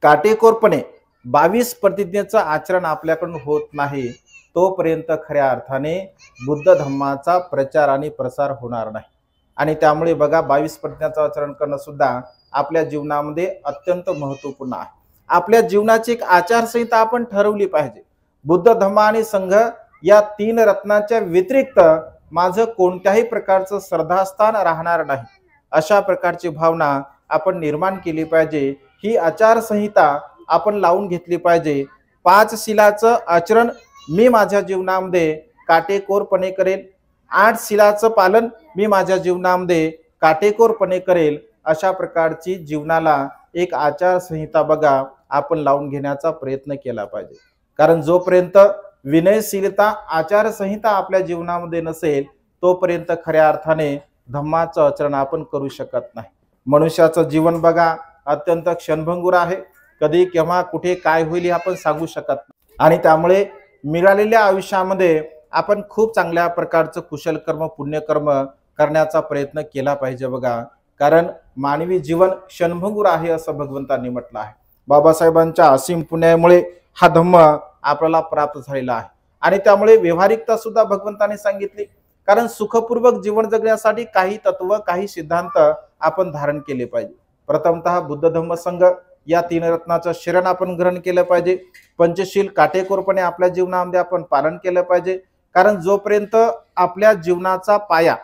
काटेकोरपणे 22 प्रतिज्ञेचं आचरण आपल्याकडून होत नाही, तोपर्यंत खऱ्या अर्थाने बुद्ध धम्माचा प्रचार आणि प्रसार होणार नाही. आणि त्यामुळे बघा 22 प्रतिज्ञाचं आचरण करणं सुद्धा आपल्या जीवनामध्ये अत्यंत महत्त्वपूर्ण आहे. आपल्या जीवनाची एक आचारसंहिता आपण ठरवली पाहिजे. बुद्ध धम्म आणि संघ या 3 रत्नांच्या व्यतिरिक्त माझं कोणत्याही प्रकारचं श्रद्धास्थान राहणार नाही, अशा प्रकारची भावना आपण निर्माण केली पाहिजे. ही आचारसंहिता आपण लावून घेतली पाहिजे. 5 शिलाचं आचरण मी माझ्या जीवनामध्ये काटेकोरपणे करेल, 8 शिलाचं पालन मी माझ्या जीवनामध्ये काटेकोरपणे करेल, अशा प्रकारची जीवनाला एक आचारसंहिता बघा आपण लावून घेण्याचा प्रयत्न केला पाहिजे. कारण जोपर्यंत विनयशीलता आचारसंहिता आपल्या जीवनामध्ये नसेल, तोपर्यंत खऱ्या अर्थाने धम्माचं आचरण आपण करू शकत नाही. मनुष्याचं जीवन बघा अत्यंत क्षणभंगूर आहे. कधी केव्हा कुठे काय होईल हे आपण सांगू शकत नाही. आणि त्यामुळे मिळालेल्या आयुष्यामध्ये आपण खूप चांगल्या प्रकारचं कुशल कर्म, पुण्यकर्म करण्याचा प्रयत्न केला पाहिजे बघा. कारण मानवी जीवन क्षणभंगूर आहे असं भगवंतांनी म्हटलं आहे. बाबासाहेबांच्या असीम पुण्यामुळे हा धम्म आपल्याला प्राप्त झालेला आहे. आणि त्यामुळे व्यवहारिकता सुद्धा भगवंतांनी सांगितली. कारण सुखपूर्वक जीवन जगण्यासाठी काही तत्व, काही सिद्धांत आपण धारण केले पाहिजे. प्रथमतः बुद्ध धम्म संघ या 3 रत्नाचं शरण आपण ग्रहण केलं पाहिजे. पंचशील काटेकोरपणे आपल्या जीवनामध्ये आपण पालन केलं पाहिजे. कारण जोपर्यंत आपल्या जीवनाचा पाया,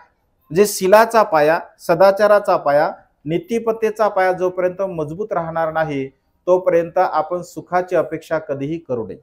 जे शिलाचा पाया, सदाचाराचा पाया, नीतिपत्तेचा पाया जोपर्यंत मजबूत राहणार नाही, तोपर्यंत आपण सुखाची अपेक्षा कधीही करू नये.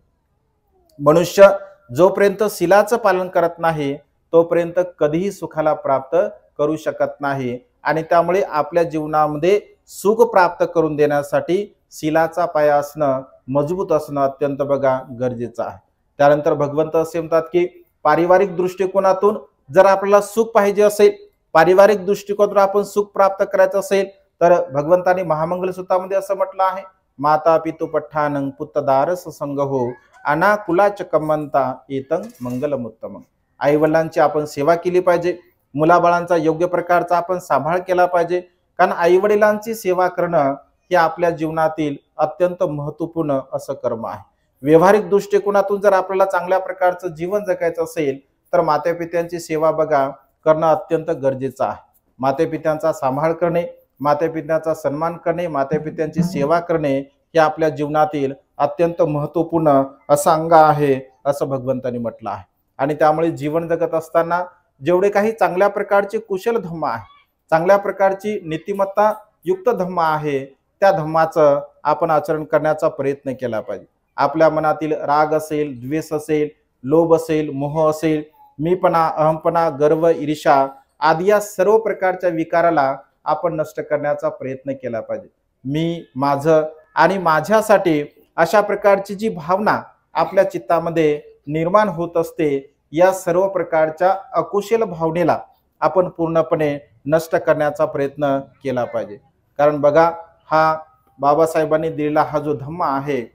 मनुष्य जोपर्यंत शिलाचं पालन करत नाही, तोपर्यंत कधीही सुखाला प्राप्त करू शकत नाही. आणि त्यामुळे आपल्या जीवनामध्ये सुख प्राप्त करून देण्यासाठी शिलाचा पाया असणं, मजबूत असणं अत्यंत बघा गरजेचं आहे. त्यानंतर भगवंत असे म्हणतात की पारिवारिक दृष्टिकोनातून जर आपल्याला सुख पाहिजे असेल, पारिवारिक दृष्टिकोनातून आपण सुख प्राप्त करायचं असेल, तर भगवंतांनी महामंगल सूत्रामध्ये असं म्हटलं आहे, माता पितु पठ्ठानं पुत्तदारस संगहो अनाकुलाच कम्मंता एतं मंगलमुत्तम. आई वडिलांची आपण सेवा केली पाहिजे. मुलाबाळांचा योग्य प्रकारचा आपण सांभाळ केला पाहिजे. कारण आई वडिलांची सेवा करणं हे आपल्या जीवनातील अत्यंत महत्त्वपूर्ण असं कर्म आहे. व्यवहारिक दृष्टिकोनातून जर आपल्याला चांगल्या प्रकारचं जीवन जगायचं असेल, तर मातेपित्यांची सेवा बघा करणं अत्यंत गरजेचं आहे. मातेपित्यांचा सांभाळ करणे, मातेपित्यांचा सन्मान करणे, मातेपित्यांची सेवा करणे हे आपल्या जीवनातील अत्यंत महत्त्वपूर्ण असं अंग आहे असं भगवंतांनी म्हटलं आहे. आणि त्यामुळे जीवन जगत असताना जेवढे काही चांगल्या प्रकारचे कुशल धम्म आहे, चांगल्या प्रकारची नीतिमत्ता युक्त धम्म आहे, त्या धम्माचं आपण आचरण करण्याचा प्रयत्न केला पाहिजे. आपल्या मनातील राग असेल, द्वेष असेल, लोभ असेल, मोह असेल, मीपणा, अहमपणा, गर्व, ईर्ष्या आदी या सर्व प्रकारच्या विकाराला आपण नष्ट करण्याचा प्रयत्न केला पाहिजे. मी, माझं आणि माझ्यासाठी अशा प्रकारची जी भावना आपल्या चित्तामध्ये निर्माण होत असते, या सर्व प्रकारच्या अकुशल भावनेला आपण पूर्णपणे नष्ट करण्याचा प्रयत्न केला पाहिजे. कारण बघा हा बाबासाहेबांनी दिलेला हा जो धम्म आहे,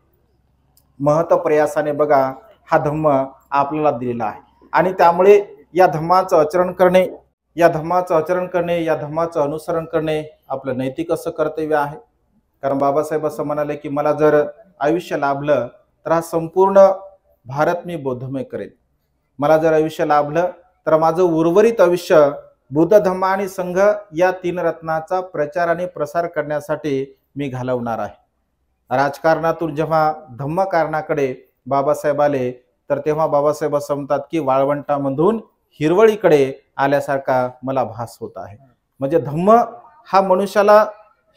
महत प्रयासाने बघा हा धम्म आपल्याला दिलेला आहे. आणि त्यामुळे या धम्माचं आचरण करणे, या धम्माचं अनुसरण करणे आपलं नैतिक असं कर्तव्य आहे. कारण बाबासाहेब असं म्हणाले की मला जर आयुष्य लाभलं तर हा संपूर्ण भारत मी बौद्धमय करेल. मला जर आयुष्य लाभलं तर माझं उर्वरित आयुष्य बुद्ध धम्म आणि संघ या 3 रत्नाचा प्रचार आणि प्रसार करण्यासाठी मी घालवणार आहे. राजकारणातून जेव्हा धम्मकारणाकडे बाबासाहेब आले, तर तेव्हा बाबासाहेब असं म्हणतात की वाळवंटामधून हिरवळीकडे आल्यासारखा मला भास होत आहे. म्हणजे धम्म हा मनुष्याला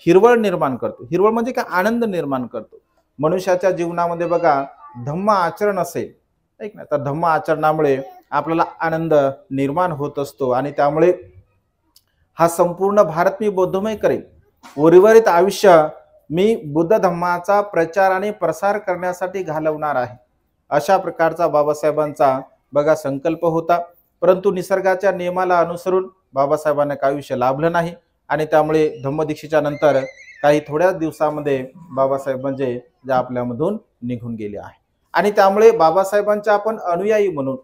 हिरवळ निर्माण करतो. हिरवळ म्हणजे काय? आनंद निर्माण करतो. मनुष्याच्या जीवनामध्ये बघा धम्म आचरण असेल, ऐक ना, तर धम्म आचरणामुळे आपल्याला आनंद निर्माण होत असतो आणि त्यामुळे हा संपूर्ण भारत मी बौद्धमय करेल, उर्वरित आयुष्य मी बुद्ध धम्माचा प्रचार आणि प्रसार करण्यासाठी घालवणार आहे, अशा प्रकारचा बाबासाहेबांचा बघा संकल्प होता. परंतु निसर्गाच्या नियमाला अनुसरून बाबासाहेबांना काही आयुष्य लाभलं नाही आणि त्यामुळे धम्मदीक्षेच्या नंतर काही थोड्याच दिवसामध्ये बाबासाहेब म्हणजे जे आपल्यामधून निघून गेले आहे. आणि त्यामुळे बाबासाहेबांच्या आपण अनुयायी म्हणून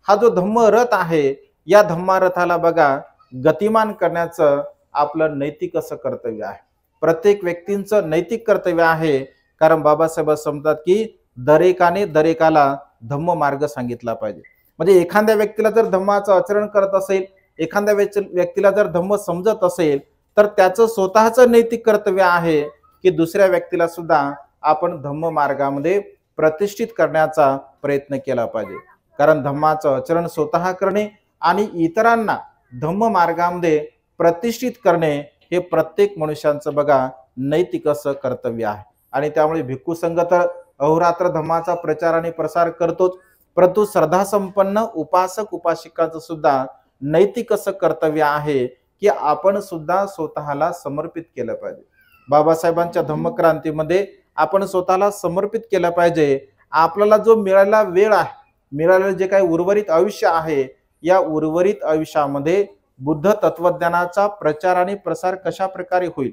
हा जो धम्मरथ आहे, या धम्मारथाला बघा गतिमान करण्याचं आपलं नैतिक असं कर्तव्य आहे. प्रत्येक व्यक्तींचं नैतिक कर्तव्य आहे, कारण बाबासाहेब समजतात की दरेकाने दरेकाला धम्म मार्ग सांगितला पाहिजे. म्हणजे एखाद्या व्यक्तीला जर धम्माचं आचरण करत असेल, एखाद्या व्यक्तीला जर धम्म समजत असेल, तर त्याचं स्वतःचं नैतिक कर्तव्य आहे की दुसऱ्या व्यक्तीला सुद्धा आपण धम्म मार्गामध्ये प्रतिष्ठित करण्याचा प्रयत्न केला पाहिजे. कारण धम्माचं आचरण स्वतः करणे आणि इतरांना धम्म मार्गामध्ये प्रतिष्ठित करणे हे प्रत्येक मनुष्यांचं बघा नैतिक असं कर्तव्य आहे. आणि त्यामुळे भिक्खू संघ तर अहोरात्र धम्माचा प्रचार आणि प्रसार करतोच, परंतु श्रद्धासंपन्न उपासक उपासिकांचं सुद्धा नैतिक असं कर्तव्य आहे की आपण सुद्धा स्वतःला समर्पित केलं पाहिजे. बाबासाहेबांच्या धम्मक्रांतीमध्ये आपण स्वतःला समर्पित केलं पाहिजे. आपल्याला जो मिळालेला वेळ आहे, मिळालेलं जे काही उर्वरित आयुष्य आहे, या उर्वरित आयुष्यामध्ये बुद्ध तत्वज्ञानाचा प्रचार आणि प्रसार कशा प्रकारे होईल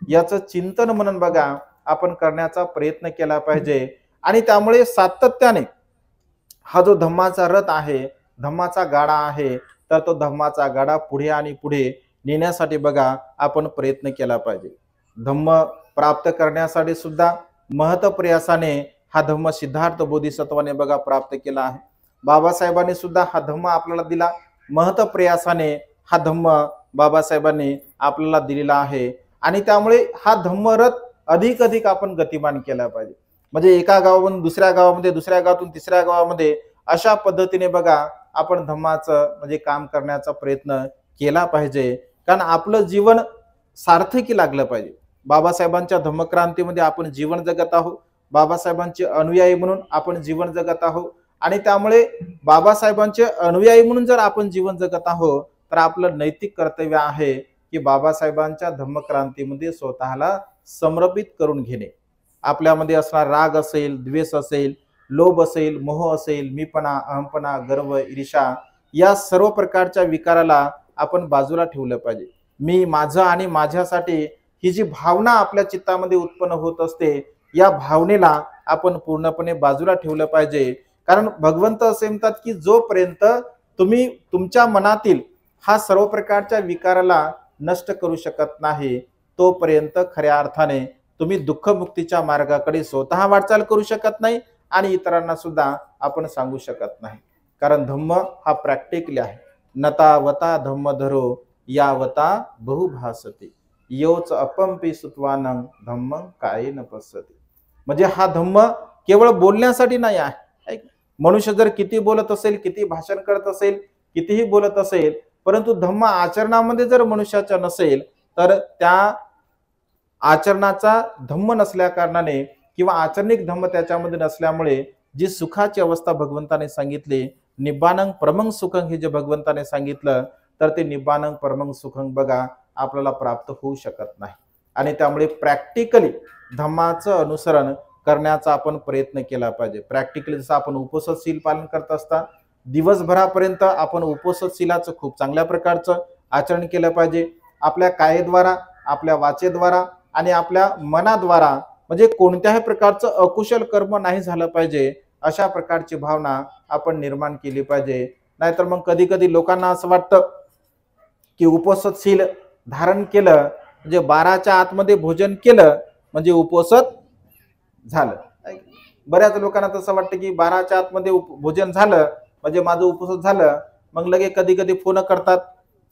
याचं चिंतन म्हणून बघा आपण करण्याचा प्रयत्न केला पाहिजे. आणि त्यामुळे सातत्याने हा जो धम्माचा रथ आहे, धम्माचा गाडा आहे, तर तो धम्माचा गाडा पुढे आणि पुढे नेण्यासाठी बघा आपण प्रयत्न केला पाहिजे. धम्म प्राप्त करण्यासाठी सुद्धा महत्प्रयासाने हा धम्म सिद्धार्थ बोधिसत्वाने बघा प्राप्त केला आहे. बाबासाहेबांनी सुद्धा हा धम्म आपल्याला दिला, महत्प्रयासाने हा धम्म बाबासाहेबांनी आपल्याला दिलेला आहे. आणि त्यामुळे हा धम्मरथ अधिक आपण गतिमान केला पाहिजे. म्हणजे एका गावावरून दुसऱ्या गावामध्ये, दुसऱ्या गावातून तिसऱ्या गावामध्ये अशा पद्धतीने बघा आपण धम्माचं म्हणजे काम करण्याचा प्रयत्न केला पाहिजे. कारण आपलं जीवन सार्थकी लागलं पाहिजे. बाबासाहेबांच्या धम्मक्रांतीमध्ये आपण जीवन जगत आहोत, बाबासाहेबांचे अनुयायी म्हणून आपण जीवन जगत आहोत. आणि त्यामुळे बाबासाहेबांचे अनुयायी म्हणून जर आपण जीवन जगत आहोत, तर आपलं नैतिक कर्तव्य आहे की बाबासाहेबांच्या धम्मक्रांतीमध्ये स्वतःला समर्पित करून घेणे. आपल्यामध्ये असणार राग असेल, द्वेष असेल, लोभ असेल, मोह असेल, मीपणा, अहमपणा, गर्व, ईर्ष्या, या सर्व प्रकारच्या विकाराला आपण बाजूला ठेवलं पाहिजे. मी, माझं आणि माझ्यासाठी ही जी भावना आपल्या चित्तामध्ये उत्पन्न होत असते, या भावनेला आपण पूर्णपणे बाजूला ठेवलं पाहिजे. कारण भगवंत असे म्हणतात की जोपर्यंत तुम्ही तुमच्या मनातील हा सर्व प्रकारच्या विकाराला नष्ट करू शकत नाही, तोपर्यंत खऱ्या अर्थाने तुम्ही दुःखमुक्तीच्या मार्गाकडे स्वतः वाटचाल करू शकत नाही आणि इतरांना सुद्धा आपण सांगू शकत नाही. कारण धम्म हा प्रॅक्टिकली आहे. नता वता धम्म धरो यावता बहुभासते योच अपंपी सुत्वानं धम्म कायेन पश्यते. म्हणजे हा धम्म केवळ बोलण्यासाठी नाही आहे. मनुष्य जर किती बोलत असेल, किती भाषण करत असेल, कितीही बोलत असेल, परंतु धम्म आचरणामध्ये जर मनुष्याचा नसेल, तर त्या आचरणाचा धम्म नसल्या कारणाने किंवा आचरणिक धम्म त्याच्यामध्ये नसल्यामुळे जी सुखाची अवस्था भगवंताने सांगितली, निब्बानं परमं सुखं, हे जे भगवंताने सांगितलं, तर ते निब्बानं परमं सुखं बघा आपल्याला प्राप्त होऊ शकत नाही. आणि त्यामुळे प्रॅक्टिकली धम्माचं अनुसरण करण्याचा आपण प्रयत्न केला पाहिजे. प्रॅक्टिकली जसं आपण उपवासशील पालन करत असता, दिवसभरापर्यंत आपण उपवासशीलाचं खूप चांगल्या प्रकारचं आचरण केलं पाहिजे. आपल्या कायेद्वारा, आपल्या वाचेद्वारा आणि आपल्या मनाद्वारा म्हणजे कोणत्याही प्रकारचं अकुशल कर्म नाही झालं पाहिजे, अशा प्रकारची भावना आपण निर्माण केली पाहिजे. नाहीतर मग कधी कधी लोकांना असं वाटतं की उपवासशील धारण केलं म्हणजे 12च्या आतमध्ये भोजन केलं म्हणजे उपवास झालं. बऱ्याच लोकांना तसं वाटतं की 12च्या आतमध्ये भोजन झालं म्हणजे माझं उपवास झालं. मग लगे कधी कधी फोन करतात.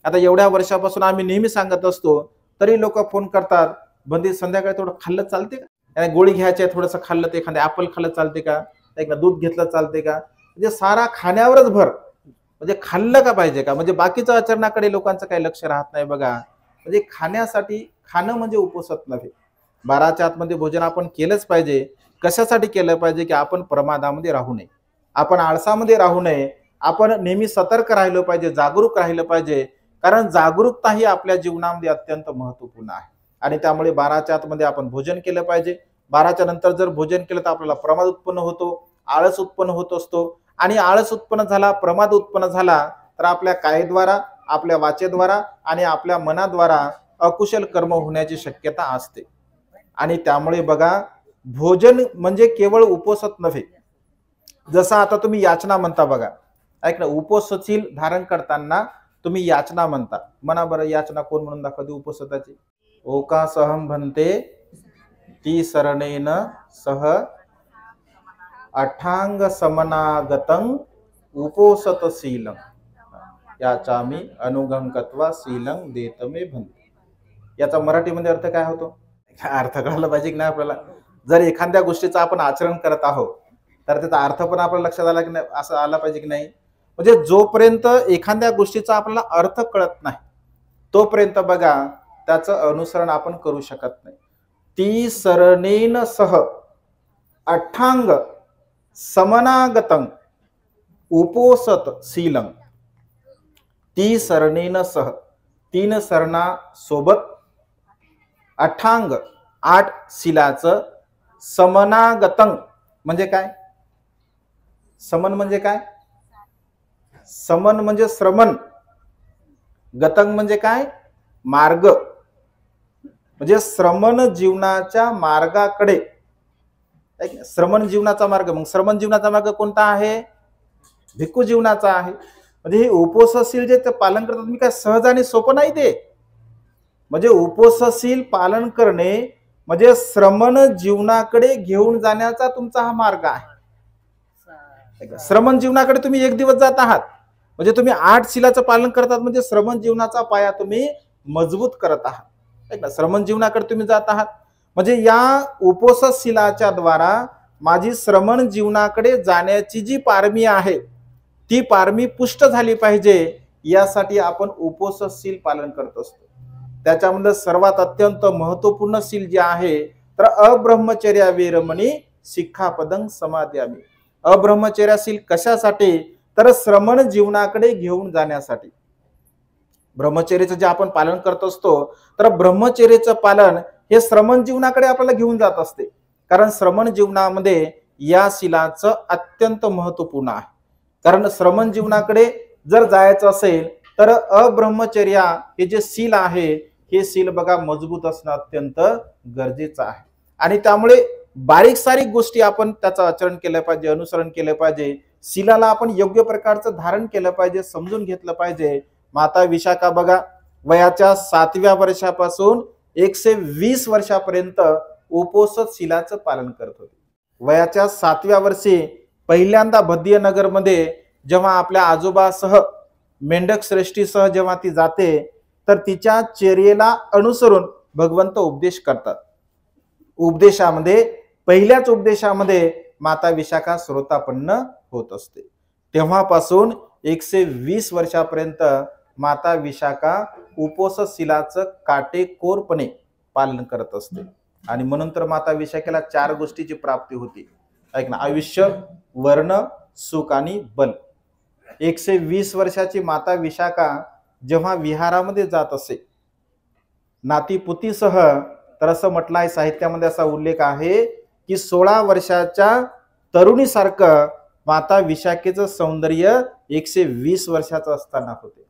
आता एवढ्या वर्षापासून आम्ही नेहमी सांगत असतो, तरी लोक फोन करतात, बंदी संध्याकाळी थोडं खाल्लं चालते का, गोळी घ्यायची आहे, थोडंसं खाल्लं ते, एखादं ॲपल खाल्लं चालते का, दूध घेतलं चालते का, म्हणजे सारा खाण्यावरच भर. म्हणजे खाल्लं का पाहिजे का, म्हणजे बाकीच्या आचरणाकडे लोकांचं काही लक्ष राहत नाही बघा. म्हणजे खाण्यासाठी खाणं म्हणजे उपवासात नव्हे. 12च्या आतमध्ये भोजन आपण केलंच पाहिजे. कशासाठी केलं पाहिजे की आपण प्रमादामध्ये राहू नये, आपण आळसामध्ये राहू नये, आपण नेहमी सतर्क राहिलो पाहिजे, जागरूक राहिलं पाहिजे. कारण जागरूकता ही आपल्या जीवनामध्ये अत्यंत महत्त्वपूर्ण आहे. आणि त्यामुळे 12च्या आतमध्ये आपण भोजन केलं पाहिजे. 12च्या नंतर जर भोजन केलं तर आपल्याला प्रमाद उत्पन्न होतो, आळस उत्पन्न होत असतो. आणि आळस उत्पन्न झाला, प्रमाद उत्पन्न झाला तर आपल्या कायद्वारा, आपल्या वाचेद्वारा आणि आपल्या मनाद्वारा अकुशल कर्म होण्याची शक्यता असते. आणि त्यामुळे बघा, भोजन म्हणजे केवळ उपवासच नव्हे. जसं आता तुम्ही याचना म्हणता बघा, ऐक ना, उपवासशील धारण करताना तुम्ही याचना म्हणता. म्हणा बरं, याचना कोण म्हणून दाखवते उपवासाची? ओकासहम भन्ते ती सरणेन सह अठांग समनागतं उपोसतशीलं याचामी अनुगंकत्वा शीलं देतमे भन्ते. याचा मराठीमध्ये अर्थ काय होतो? अर्थ कळायला पाहिजे की नाही आपल्याला? जर एखाद्या गोष्टीचं आपण आचरण करत आहोत तर त्याचा अर्थ पण आपल्याला लक्षात आला की नाही, असं आला पाहिजे की नाही? म्हणजे जोपर्यंत एखाद्या गोष्टीचा आपल्याला अर्थ कळत नाही तोपर्यंत बघा त्याचं अनुसरण आपण करू शकत नाही. ती सरणेन सह अठांग समनागतं उपोसत शीलं. ती सरणेन सह, 3 सरणा सोबत, अठांग 8 शिलाचं, समनागतं म्हणजे काय? समन म्हणजे काय? समन म्हणजे श्रमण, गतंग म्हणजे काय? मार्ग. म्हणजे श्रमण जीवनाच्या मार्गाकडे. श्रमण जीवनाचा मार्ग. मग श्रमण जीवनाचा मार्ग कोणता आहे? भिक्खू जीवनाचा आहे. म्हणजे हे उपवासशील जे पालन करतात मी काय सहज आणि सोपं नाही ते. म्हणजे उपवासशील पालन करणे म्हणजे श्रमण जीवनाकडे घेऊन जाण्याचा तुमचा हा मार्ग आहे. श्रमण जीवनाकडे तुम्ही एक दिवस जात आहात म्हणजे तुम्ही 8 शिलाचं पालन करतात म्हणजे श्रमण जीवनाचा पाया तुम्ही मजबूत करत आहात. श्रमण जीवनाकडे तुम्ही जात आहात म्हणजे या उपवास शिलाच्या द्वारा माझी श्रमण जीवनाकडे जाण्याची जी पारमी आहे ती पारमी पुष्ट झाली पाहिजे, यासाठी आपण उपवासशील पालन करत असतो. त्याच्यामध्ये सर्वात अत्यंत महत्वपूर्ण शील जे आहे तर अब्रह्मचर्या वेरमणी शिक्षापदं समादयामी. अब्रह्मचर्याशील कशासाठी? तर श्रमण जीवनाकडे घेऊन जाण्यासाठी. ब्रह्मचर्याचं जे आपण पालन करत असतो तर ब्रह्मचर्याचं पालन हे श्रमण जीवनाकडे आपल्याला घेऊन जात असते. कारण श्रमण जीवनामध्ये या शिलाचं अत्यंत महत्वपूर्ण आहे. कारण श्रमण जीवनाकडे जर जायचं असेल तर अब्रह्मचर्या हे जे शील आहे हे शील बघा मजबूत असणं अत्यंत गरजेचं आहे. आणि त्यामुळे बारीक सारीक गोष्टी आपण त्याचं आचरण केलं पाहिजे, अनुसरण केलं पाहिजे. शीलाला आपण योग्य प्रकारचं धारण केलं पाहिजे, समजून घेतलं पाहिजे. माता विशाखा बघा वयाच्या 7व्या वर्षापासून 120 वर्षापर्यंत उपवास शीलाचं पालन करत होते. वयाच्या 7व्या वर्षी पहिल्यांदा बद्रीनगर मध्ये जेव्हा आपल्या आजोबासह मेंढक श्रेष्ठीसह जेव्हा ती जाते तर तिच्या चर्येला अनुसरून भगवंत उपदेश करतात. उपदेशामध्ये पहिल्याच उपदेशामध्ये माता विशाखा श्रोतापन्न होत असते. तेव्हापासून 120 वर्षापर्यंत माता विशाखा उपवास शीलाचं काटेकोरपणे पालन करत असते. आणि म्हणून तर माता विशाखेला 4 गोष्टीची प्राप्ती होती. ऐक ना, आयुष्य, वर्ण, सुख आणि बल. 120 वर्षाची माता विशाखा जेव्हा विहारामध्ये जात असे नातीपुतीसह, तर असं म्हटलं आहे साहित्यामध्ये, असा उल्लेख आहे की 16 वर्षाच्या तरुणीसारखं माता विशाखेचं सौंदर्य 120 वर्षाचं असताना होते.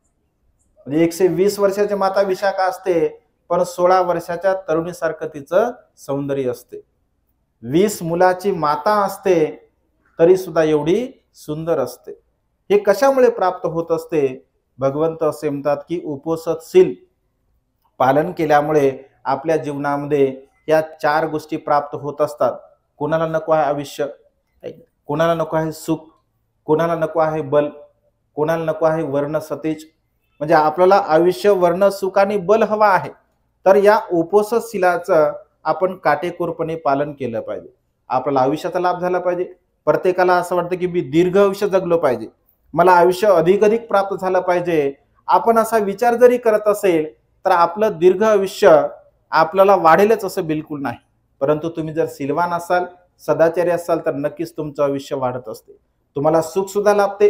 म्हणजे 120 वर्षाची माता विशाखा असते पण 16 वर्षाच्या तरुणीसारखं तिचं सौंदर्य असते. 20 मुलाची माता असते तरी सुद्धा एवढी सुंदर असते. हे कशामुळे प्राप्त होत असते? भगवंत असे म्हणतात की उपवासशील पालन केल्यामुळे आपल्या जीवनामध्ये या 4 गोष्टी प्राप्त होत असतात. कोणाला नको आहे आयुष्य, कोणाला नको आहे सुख, कोणाला नको आहे बल, कोणाला नको आहे वर्ण सतेज. म्हणजे आपल्याला आयुष्य, वर्ण, सुख आणि बल हवा आहे. तर या उपवासशीलाचं आपण काटेकोरपणे पालन केलं पाहिजे. आपल्याला आयुष्याचा लाभ झाला पाहिजे. प्रत्येकाला असं वाटतं की मी दीर्घ आयुष्य जगलो पाहिजे, मला आयुष्य अधिक प्राप्त झालं पाहिजे. आपण असा विचार जरी करत असेल तर आपलं दीर्घ आयुष्य आपल्याला वाढेलच असं बिलकुल नाही. परंतु तुम्ही जर शीलवान असाल, सदाचारी असाल तर नक्कीच तुमचं आयुष्य वाढत असते, तुम्हाला सुख सुद्धा लाभते,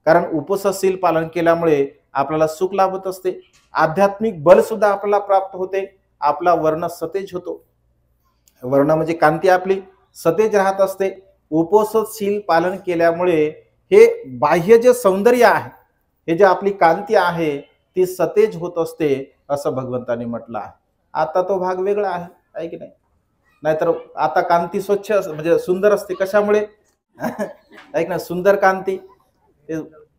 कारण उपसशील पालन केल्यामुळे आपल्याला सुख लाभत असते, आध्यात्मिक बल सुद्धा आपल्याला प्राप्त होते, आपला वर्ण सतेज होतो, वर्ण म्हणजे कांती आपली सतेज राहत असते। उपसशील पालन केल्यामुळे हे बाह्य जे सौंदर्य आहे, हे जे आपली कांती आहे ती सतेज होत असते असं भगवंतांनी म्हटलं आहे। आता तो भाग वेगळा आहे की नाही? नाहीतर आता कांती स्वच्छ म्हणजे सुंदर असते, कशामुळे? ऐक ना, सुंदर कांती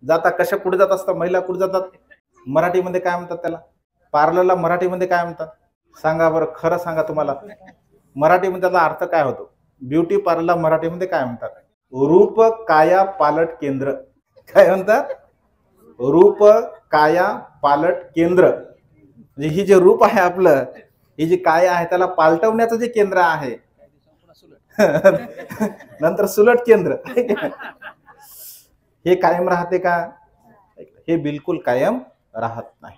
जाता कशा कुठे जात असतात, महिला कुठे जातात, मराठीमध्ये काय म्हणतात त्याला? पार्लरला मराठीमध्ये काय म्हणतात सांगा बरं, खरं सांगा तुम्हाला मराठीमध्ये त्याचा अर्थ काय होतो? ब्युटी पार्लरला मराठीमध्ये काय म्हणतात? रूप काया पालट केंद्र। काय म्हणतात? रूप काया पालट केंद्र। म्हणजे ही जे रूप आहे आपलं, ही जी काया आहे त्याला पालटवण्याचं जे केंद्र आहे नंतर सुलट केंद्र, हे कायम राहते का? हे बिलकुल कायम राहत नाही।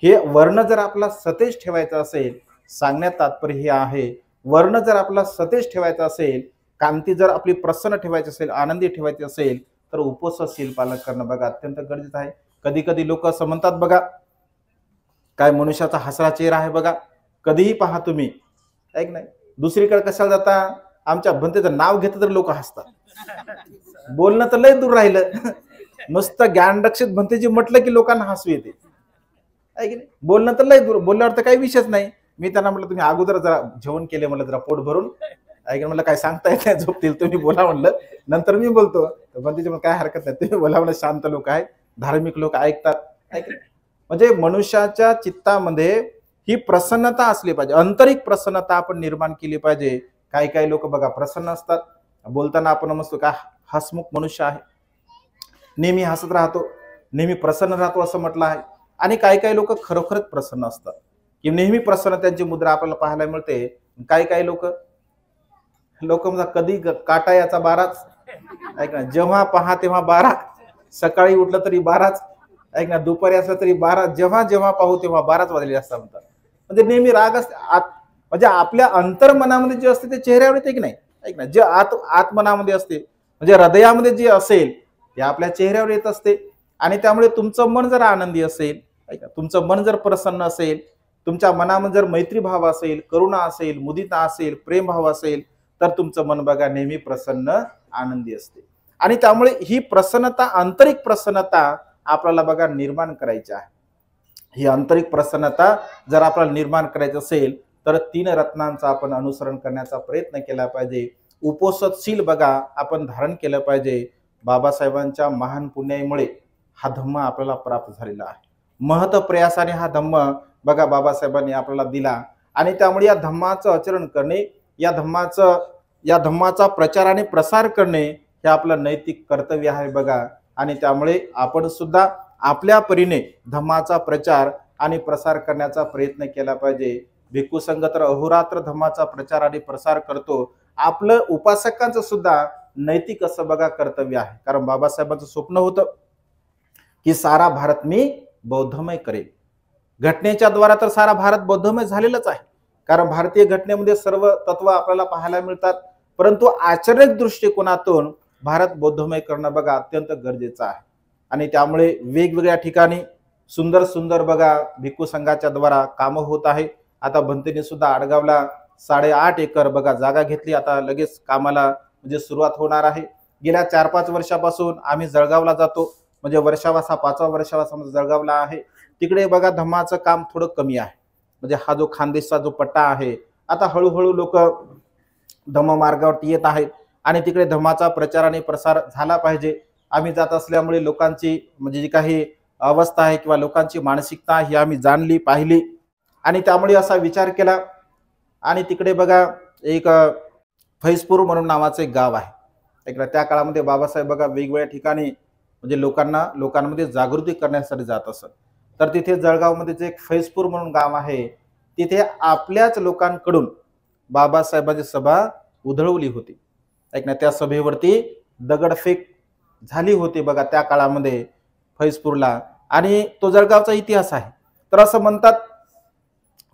हे वर्ण जर आपला सतेज ठेवायचा असेल, सांगण्यात तात्पर्य हे आहे, वर्ण जर आपला सतेज ठेवायचा असेल, कांती जर आपली प्रसन्न ठेवायची असेल, आनंदी ठेवायची असेल, तर उपसशील पालन करणं बघा अत्यंत गरजेचं आहे। कधी कधी लोक असं म्हणतात बघा, काय मनुष्याचा हसरा चेहरा आहे बघा, कधीही पहा तुम्ही, ऐक नाही, दुसरीकडे कशाला जाता, आमच्या भंतेचं नाव घेतलं तर लोक हसतात, बोलणं तर लय दूर राहिलं, नुसतं ज्ञानरक्षित भंतेजी म्हटलं की लोकांना हसू येते, आहे की नाही? बोलणं तर लय दूर, बोलल्यावर तर काही विषयच नाही। मी त्यांना म्हटलं तुम्ही अगोदर जरा जेवण केले, म्हणलं जरा पोट भरून, ऐक म्हणलं काय सांगता येत नाही, झोपतील, तुम्ही बोला म्हणलं, नंतर मी बोलतो। भंतेजी म्हणलं काय हरकत नाही, तुम्ही बोला म्हणलं, शांत लोक आहेत, धार्मिक लोक ऐकतात, ऐक म्हणजे मनुष्याच्या चित्तामध्ये ही प्रसन्नता असली पाहिजे, आंतरिक प्रसन्नता आपण निर्माण केली पाहिजे। काही काही लोक बघा प्रसन्न असतात, बोलताना आपण म्हणतो का हसमुख मनुष्य आहे, नेहमी हसत राहतो, नेहमी प्रसन्न राहतो असं म्हटलं आहे। आणि काही काही लोक खरोखरच प्रसन्न असतात, की नेहमी प्रसन्न त्यांची मुद्रा आपल्याला पाहायला मिळते। काही काही लोक म्हणजे कधी काटा याचा बाराच, ऐक ना, जेव्हा पहा तेव्हा बारा, सकाळी उठलं तरी बाराच, ऐक ना, दुपारी असलं तरी बारा, जेव्हा जेव्हा पाहू तेव्हा बाराच वाजलेले असतात म्हणतात। म्हणजे नेहमी राग असते, म्हणजे आपल्या अंतर्मनामध्ये जे असते ते चेहऱ्यावर येते की नाही, ऐक ना, जे आतमनामध्ये असते म्हणजे हृदयामध्ये जे असेल ते आपल्या चेहऱ्यावर येत असते। आणि त्यामुळे तुमचं मन जर आनंदी असेल, ऐका, तुमचं मन जर प्रसन्न असेल, तुमच्या मनामध्ये जर मैत्री भाव असेल, करुणा असेल, मुदिता असेल, प्रेम भाव असेल, तर तुमचं मन बघा नेहमी प्रसन्न आनंदी असते। आणि त्यामुळे ही प्रसन्नता, आंतरिक प्रसन्नता आपल्याला बघा निर्माण करायची आहे। ही आंतरिक प्रसन्नता जर आपल्याला निर्माण करायची असेल तर 3 रत्नांचा आपण अनुसरण करण्याचा प्रयत्न केला पाहिजे। उपोषणशील बघा आपण धारण केलं पाहिजे। बाबासाहेबांच्या महान पुण्याईमुळे हा धम्म आपल्याला प्राप्त झालेला आहे। महत प्रयासाने हा धम्म बघा बाबासाहेबांनी आपल्याला दिला, आणि त्यामुळे या धम्माचं आचरण करणे, या धम्माचा प्रचार आणि प्रसार करणे हे आपलं नैतिक कर्तव्य आहे बघा। आणि त्यामुळे आपण सुद्धा आपल्या परीने धम्माचा प्रचार आणि प्रसार करण्याचा प्रयत्न केला पाहिजे। भिक्खू संघ तर अहोरात्र धम्माचा प्रचार आणि प्रसार करतो। आपलं उपासकांचं सुद्धा नैतिक असं बघा कर्तव्य आहे, कारण बाबासाहेबांचं स्वप्न होतं की सारा भारत मी बौद्धमय करेल। घटनेच्या द्वारा तर सारा भारत बौद्धमय झालेलाच आहे, कारण भारतीय घटनेमध्ये सर्व तत्व आपल्याला पाहायला मिळतात, परंतु आचरणिक दृष्टिकोनातून भारत बौद्धमय करणं बघा अत्यंत गरजेचं आहे। आणि त्यामुळे वेगवेगळ्या ठिकाणी सुंदर सुंदर बघा भिक्खू संघाच्या द्वारा कामं होत आहे। आता भंतेने सुद्धा आडगावला 8.5 एकर बघा जागा घेतली, आता लगेच कामाला म्हणजे सुरुवात होणार आहे। गेल्या 4-5 वर्षापासून आम्ही जळगावला जातो, म्हणजे वर्षावासा 5वा वर्षावासा जळगावला आहे। तिकडे बघा धम्माचं काम थोडं कमी आहे, म्हणजे हा जो खानदेशचा जो पट्टा आहे, आता हळूहळू लोक धम्म मार्गावरती येत आहेत आणि तिकडे धम्माचा प्रचार आणि प्रसार झाला पाहिजे। आम्ही जात असल्यामुळे लोकांची म्हणजे जी काही अवस्था आहे किंवा लोकांची मानसिकता ही आम्ही जाणली पाहिली, आणि त्यामुळे असा विचार केला। आणि तिकडे बघा एक फैजपूर म्हणून नावाचं एक गाव आहे, त्या काळामध्ये बाबासाहेब बघा वेगवेगळ्या ठिकाणी म्हणजे लोकांमध्ये जागृती करण्यासाठी जात असत। तर तिथे जळगावमध्ये एक फैजपूर म्हणून गाव आहे, तिथे आपल्याच लोकांकडून बाबासाहेबांची सभा उधळवली होती, त्या सभेवरती दगडफेक झाली होती बघा त्या काळामध्ये फैजपूरला। आणि तो जळगावचा इतिहास आहे। तर असं म्हणतात,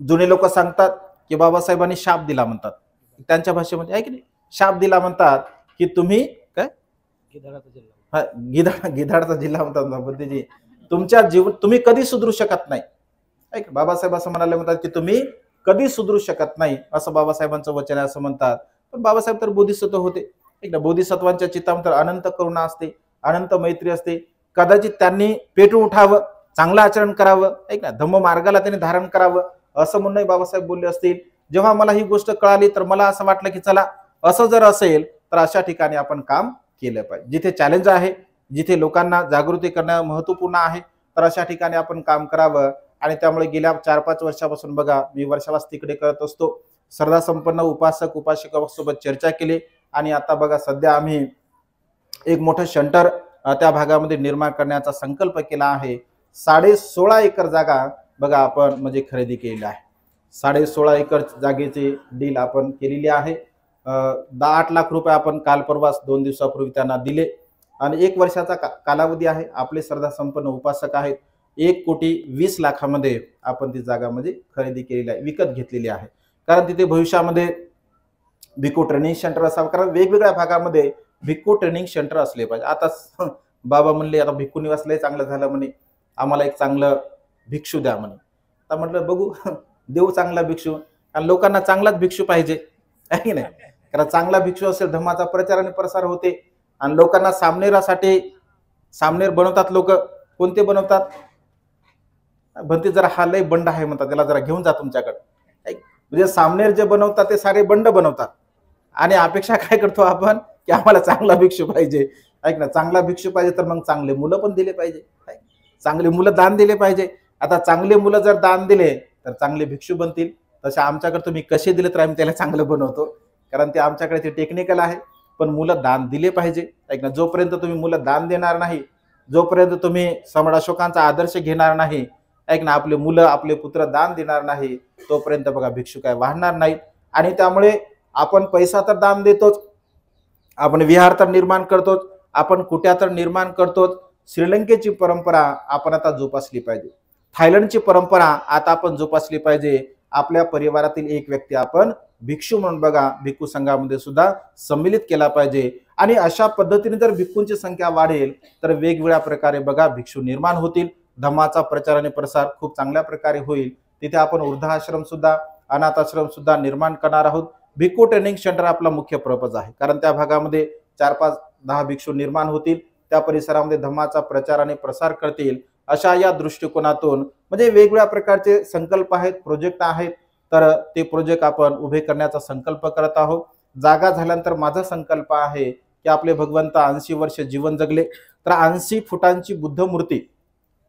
जुने लोक सांगतात की बाबासाहेबांनी शाप दिला म्हणतात त्यांच्या भाषेमध्ये, आहे की नाही, शाप दिला म्हणतात की तुम्ही काय गिधाडचा जिल्हा म्हणतात ना बुद्धीजी, तुमच्या जीवन तुम्ही कधी सुधरू शकत नाही. ऐक, बाबासाहेब असं म्हणाले म्हणतात की तुम्ही कधी सुधरू शकत नाही, असं बाबासाहेबांचं वचन आहे असं म्हणतात. पण बाबासाहेब तर बोधिसत्व होते. एक ना, बोधिसत्वांच्या चित्तामध्ये अनंत करुणा असते, अनंत मैत्री असते. कदाचित त्यांनी पेटून उठावं, चांगलं आचरण करावं, ऐक ना, धम्म मार्गाला त्यांनी धारण करावं असं म्हणून बाबासाहेब बोलले असतील. जेव्हा मला ही गोष्ट कळाली तर मला असं वाटलं की चला, असं जर असेल तर अशा ठिकाणी आपण काम केलं पाहिजे. जिथे चॅलेंज आहे, जिथे लोकांना जागृती करणं महत्वपूर्ण आहे, तर अशा ठिकाणी आपण काम करावं. आणि त्यामुळे गेल्या 4-5 वर्षापासून बघा, मी वर्षावास तिकडे करत असतो. श्रद्धा संपन्न उपासक उपासिकांसोबत चर्चा केली आणि आता बघा सध्या आम्ही एक मोठं सेंटर त्या भागामध्ये निर्माण करण्याचा संकल्प केला आहे. 16.5 एकर जागा बघा आपण म्हणजे खरेदी केलेली आहे. 16.5 एकर जागेची डील आपण केलेली आहे. 8 लाख रुपये आपण काल परवाच 2 दिवसापूर्वी त्यांना दिले आणि 1 वर्षाचा कालावधी आहे. आपले श्रद्धा संपन्न उपासक आहेत. 1,20,00,000 आपण ती जागा म्हणजे खरेदी केलेली आहे, विकत घेतलेली आहे. कारण तिथे भविष्यामध्ये भिक्खू ट्रेनिंग सेंटर असावं, कारण वेगवेगळ्या भागामध्ये भिक्खू ट्रेनिंग सेंटर असले पाहिजे. आता बाबा म्हणले आता भिक्खू निवासलंही चांगलं झालं म्हणे, आम्हाला एक चांगलं भिक्षू द्या म्हणे. तर म्हटलं बघू, देऊ चांगला भिक्षू. आणि लोकांना चांगलाच भिक्षू पाहिजे आहे की नाही, कारण चांगला भिक्षू असेल धम्माचा प्रचार आणि प्रसार होते. आणि लोकांना सामनेर बनवतात लोक. कोणते बनवतात? भंती जरा हा लय बंड आहे म्हणतात, त्याला जरा घेऊन जा तुमच्याकडे. म्हणजे सामनेर जे बनवतात ते सारे बंड बनवतात. आणि अपेक्षा काय करतो आपण की आम्हाला चांगला भिक्षू पाहिजे. ऐक ना, चांगला भिक्षू पाहिजे तर मग चांगले मुलं पण दिले पाहिजे, चांगले मुलं दान दिले पाहिजे. आता चांगले मुलं जर दान दिले तर चांगले भिक्षू बनतील. तसे आमच्याकडे तुम्ही कसे दिले तर आम्ही त्याला चांगलं बनवतो, कारण ते आमच्याकडे ते टेक्निकल आहे. पण मुलं दान दिले पाहिजे. ऐक ना, जोपर्यंत तुम्ही मुलं दान देणार नाही, जोपर्यंत तुम्ही सम्राट अशोकांचा आदर्श घेणार नाही, ऐक ना, आपले मुलं आपले पुत्र दान देणार नाही, तोपर्यंत बघा भिक्षू काय वाढणार नाहीत. आणि त्यामुळे आपण पैसा तर दान देतोच, आपण विहार तर निर्माण करतोच, आपण कुट्या तर निर्माण करतोच. श्रीलंकेची परंपरा आपण आता जोपासली पाहिजे. थायलंडची परंपरा आता आपण जोपासली पाहिजे. आपल्या परिवारातील एक व्यक्ती आपण भिक्षू म्हणून बघा भिक्खू संघामध्ये सुद्धा सम्मिलित केला पाहिजे. आणि अशा पद्धतीने जर भिक्खूंची संख्या वाढेल तर वेगवेगळ्या प्रकारे बघा भिक्षू निर्माण होतील. धम्माचा प्रचार आणि प्रसार खूप चांगल्या प्रकारे होईल. तिथे आपण वृद्धाश्रम सुद्धा, अनाथ आश्रम सुद्धा निर्माण करणार आहोत. भिक्खू ट्रेनिंग सेंटर आपला मुख्य पर्पज आहे, कारण त्या भागामध्ये 4-5-10 भिक्षू निर्माण होतील. त्या परिसरामध्ये धम्माचा प्रचार आणि प्रसार करतील. अशा या दृष्टिकोनातून म्हणजे वेगवेगळ्या प्रकारचे संकल्प आहेत, प्रोजेक्ट आहेत. तर ते प्रोजेक्ट आपण उभे करण्याचा संकल्प करत आहोत. जागा झाल्यानंतर माझा संकल्प आहे की आपले भगवंत 80 वर्ष जीवन जगले तर 80 फुटांची बुद्ध मूर्ती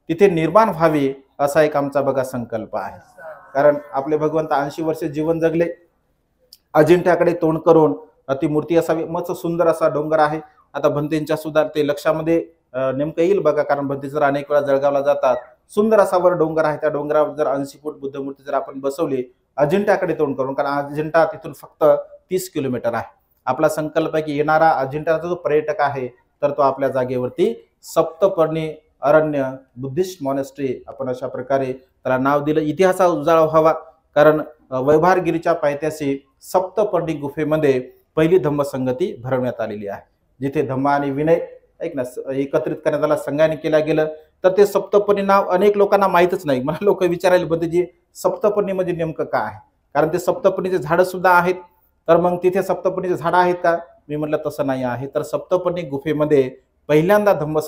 तिथे निर्माण व्हावी, असा एक आमचा बघा संकल्प आहे. कारण आपले भगवंत 80 वर्ष जीवन जगले, अजिंठ्याकडे तोंड करून ती मूर्ती असावी. मस्त सुंदर असा डोंगर आहे. आता भंतेंच्या सुद्धा ते लक्षामध्ये नेमकं येईल बघा, कारण भंते जर अनेक वेळा जळगावला जातात. सुंदर असा वर डोंगर आहे, त्या डोंगरावर जर 80 फूट बुद्ध मूर्ती जर आपण बसवली अजिंठ्याकडे तोंड करून, कारण अजिंठा तिथून फक्त 30 किलोमीटर आहे. आपला संकल्प आहे की येणारा अजिंठ्याचा जो पर्यटक आहे तर तो आपल्या जागेवरती सप्तपर्णी अरण्य बुद्धिस्ट मॉनेस्ट्री आपण अशा प्रकारे त्याला नाव दिलं. इतिहासाचा उजाळा व्हावा, कारण वैभारगिरीच्या पायथ्याशी सप्तपर्णी गुफेमध्ये पहिली धम्मसंगती भरवण्यात आलेली आहे, जिथे धम्म आणि विनय ऐक ना एकत्रित करण्यात आला, संघाने केला गेलं. तर ते सप्तपर्णी नाव अनेक लोकांना माहीतच नाही. मला लोक विचारायला बंधूजी सप्तपर्णी म्हणजे नेमकं काय आहे, कारण ते सप्तपर्णीचे झाडं सुद्धा आहेत. तर मग तिथे सप्तपर्णीचे झाडं आहेत का? मी म्हटलं तसं नाही आहे. तर सप्तपर्णी गुफेमध्ये पहिल्यांदा धम्म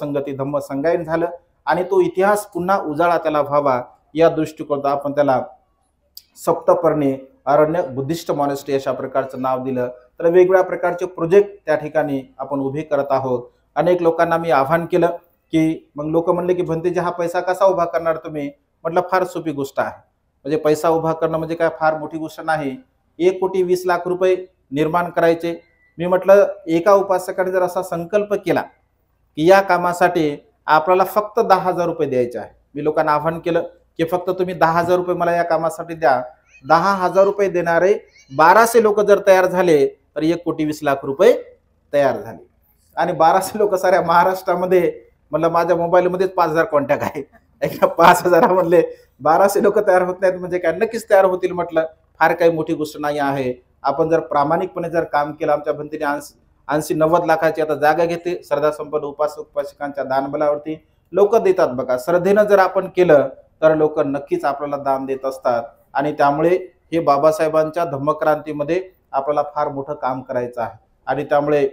संगायन झालं आणि तो इतिहास पुन्हा उजाळा त्याला व्हावा या दृष्टिकोनात आपण त्याला सप्तपर्णी अरण्य बुद्धिस्ट मॉनेस्ट्री अशा प्रकारचं नाव दिलं. तर वेगवेगळ्या प्रकारचे प्रोजेक्ट त्या ठिकाणी आपण उभे करत आहोत. अनेक लोकांना मी आवाहन केलं की मग लोक म्हणले की भंतेजी हा पैसा कसा उभा करणार तुम्ही? म्हटलं फार सोपी गोष्ट आहे. म्हणजे पैसा उभा करणं म्हणजे काय फार मोठी गोष्ट नाही. 1,20,00,000 रुपये निर्माण करायचे. मी म्हटलं एका उपासकाने जर असा संकल्प केला की या कामासाठी आपल्याला फक्त 10,000 रुपये द्यायचे आहे. मी लोकांना आवाहन केलं की फक्त तुम्ही 10,000 रुपये मला या कामासाठी द्या. 10,000 रुपये देणारे 1200 लोक जर तयार झाले तर 1,20,00,000 रुपये तयार झाले. आणि 1200 लोक साऱ्या महाराष्ट्रामध्ये, म्हणलं माझ्या मोबाईलमध्येच 5,000 कॉन्टॅक्ट आहे. 5,000 म्हणले 1200 लोक तयार होत नाहीत म्हणजे काय, नक्कीच तयार होतील. म्हटलं फार काही मोठी गोष्ट नाही आहे. आपण जर प्रामाणिकपणे जर काम केलं, आमच्या भिंतीने 80-90 लाखाची आता जागा घेते श्रद्धा संपन्न उपासक उपासिकांच्या दानबलावरती लोक देतात बघा. श्रद्धेनं जर आपण केलं तर लोक नक्कीच आपल्याला दान देत असतात. आणि त्यामुळे हे बाबासाहेबांच्या धम्मक्रांतीमध्ये आपल्याला फार मोठं काम करायचं आहे. आणि त्यामुळे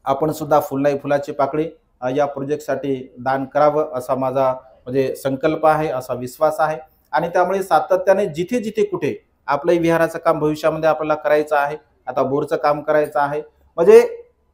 आपण सुद्धा फुल नाही फुलाची पाकळी या प्रोजेक्टसाठी दान करावं असा माझा म्हणजे संकल्प आहे, असा विश्वास आहे. आणि त्यामुळे सातत्याने जिथे जिथे कुठे आपलं विहाराचं काम भविष्यामध्ये आपल्याला करायचं आहे, आता बोरचं काम करायचं आहे, म्हणजे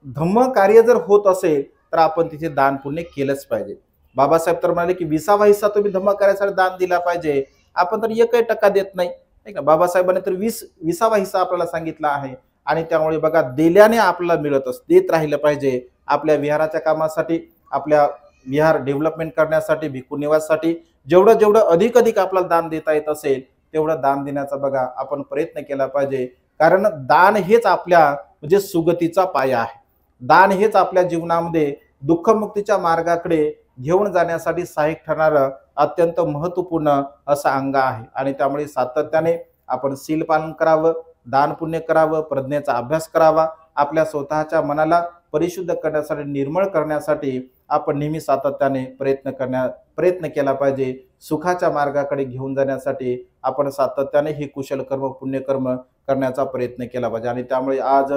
धम्म कार्य जर होत असेल तर आपण तिथे दान पुण्य केलंच पाहिजे. बाबासाहेब तर म्हणाले की 20वा हिस्सा तुम्ही धम्म कार्यासाठी दान दिला पाहिजे. आपण तर 1% देत नाही का. बाबासाहेबांनी तर 20वा हिस्सा आपल्याला सांगितला आहे. आणि त्यामुळे बघा दिल्याने आपल्याला मिळतच, देत राहिलं पाहिजे. आपल्या विहाराच्या कामासाठी, आपल्या विहार डेव्हलपमेंट करण्यासाठी, भिक्खू निवाससाठी जेवढं अधिक आपल्याला दान देता येत असेल तेवढं दान देण्याचा बघा आपण प्रयत्न केला पाहिजे. कारण दान हेच आपल्या म्हणजे सुगतीचा पाया आहे. दान हेच आपल्या जीवनामध्ये दुःखमुक्तीच्या मार्गाकडे घेऊन जाण्यासाठी सहाय्यक ठरणारं अत्यंत महत्त्वपूर्ण असं अंग आहे. आणि त्यामुळे सातत्याने आपण शील पालन करावं, दान पुण्य करावं, प्रज्ञेचा अभ्यास करावा. आपल्या स्वतःच्या मनाला परिशुद्ध करण्यासाठी, निर्मळ करण्यासाठी आपण नेहमी सातत्याने प्रयत्न केला पाहिजे. सुखाच्या मार्गाकडे घेऊन जाण्यासाठी आपण सातत्याने ही कुशल कर्म, पुण्यकर्म करण्याचा प्रयत्न केला पाहिजे. आणि त्यामुळे आज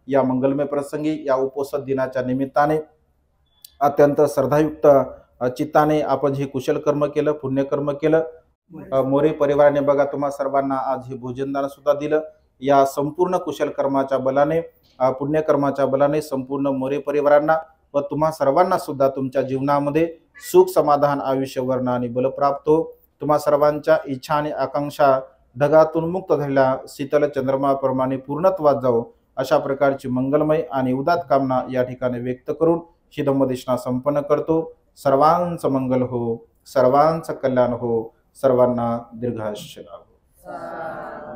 या मंगलमय प्रसंगी, या उपोषण दिनाच्या निमित्ताने अत्यंत श्रद्धायुक्त चित्ताने आपण हे कुशल कर्म केलं, पुण्यकर्म केलं. मोरे परिवाराने बघा तुम्हा सर्वांना आज हे भोजनदान सुद्धा दिलं. या संपूर्ण कुशल कर्माच्या बलाने, पुण्यकर्माच्या बलाने संपूर्ण मोरे परिवारांना व तुम्हा सर्वांना सुद्धा तुमच्या जीवनामध्ये सुख, समाधान, आयुष्य, वर्ण आणि बल प्राप्त हो. तुम्हा सर्वांच्या इच्छा आणि आकांक्षा ढगातून मुक्त झालेल्या शीतल चंद्रमाप्रमाणे पूर्णत्वात जाओ अशा प्रकारची मंगलमय आणि उदात्त कामना या ठिकाणी व्यक्त करून ही धम्मदेशना संपन्न करतो. सर्वांचं मंगल हो, सर्वांचं कल्याण हो, सर्वांना दीर्घायुष्य लाभो.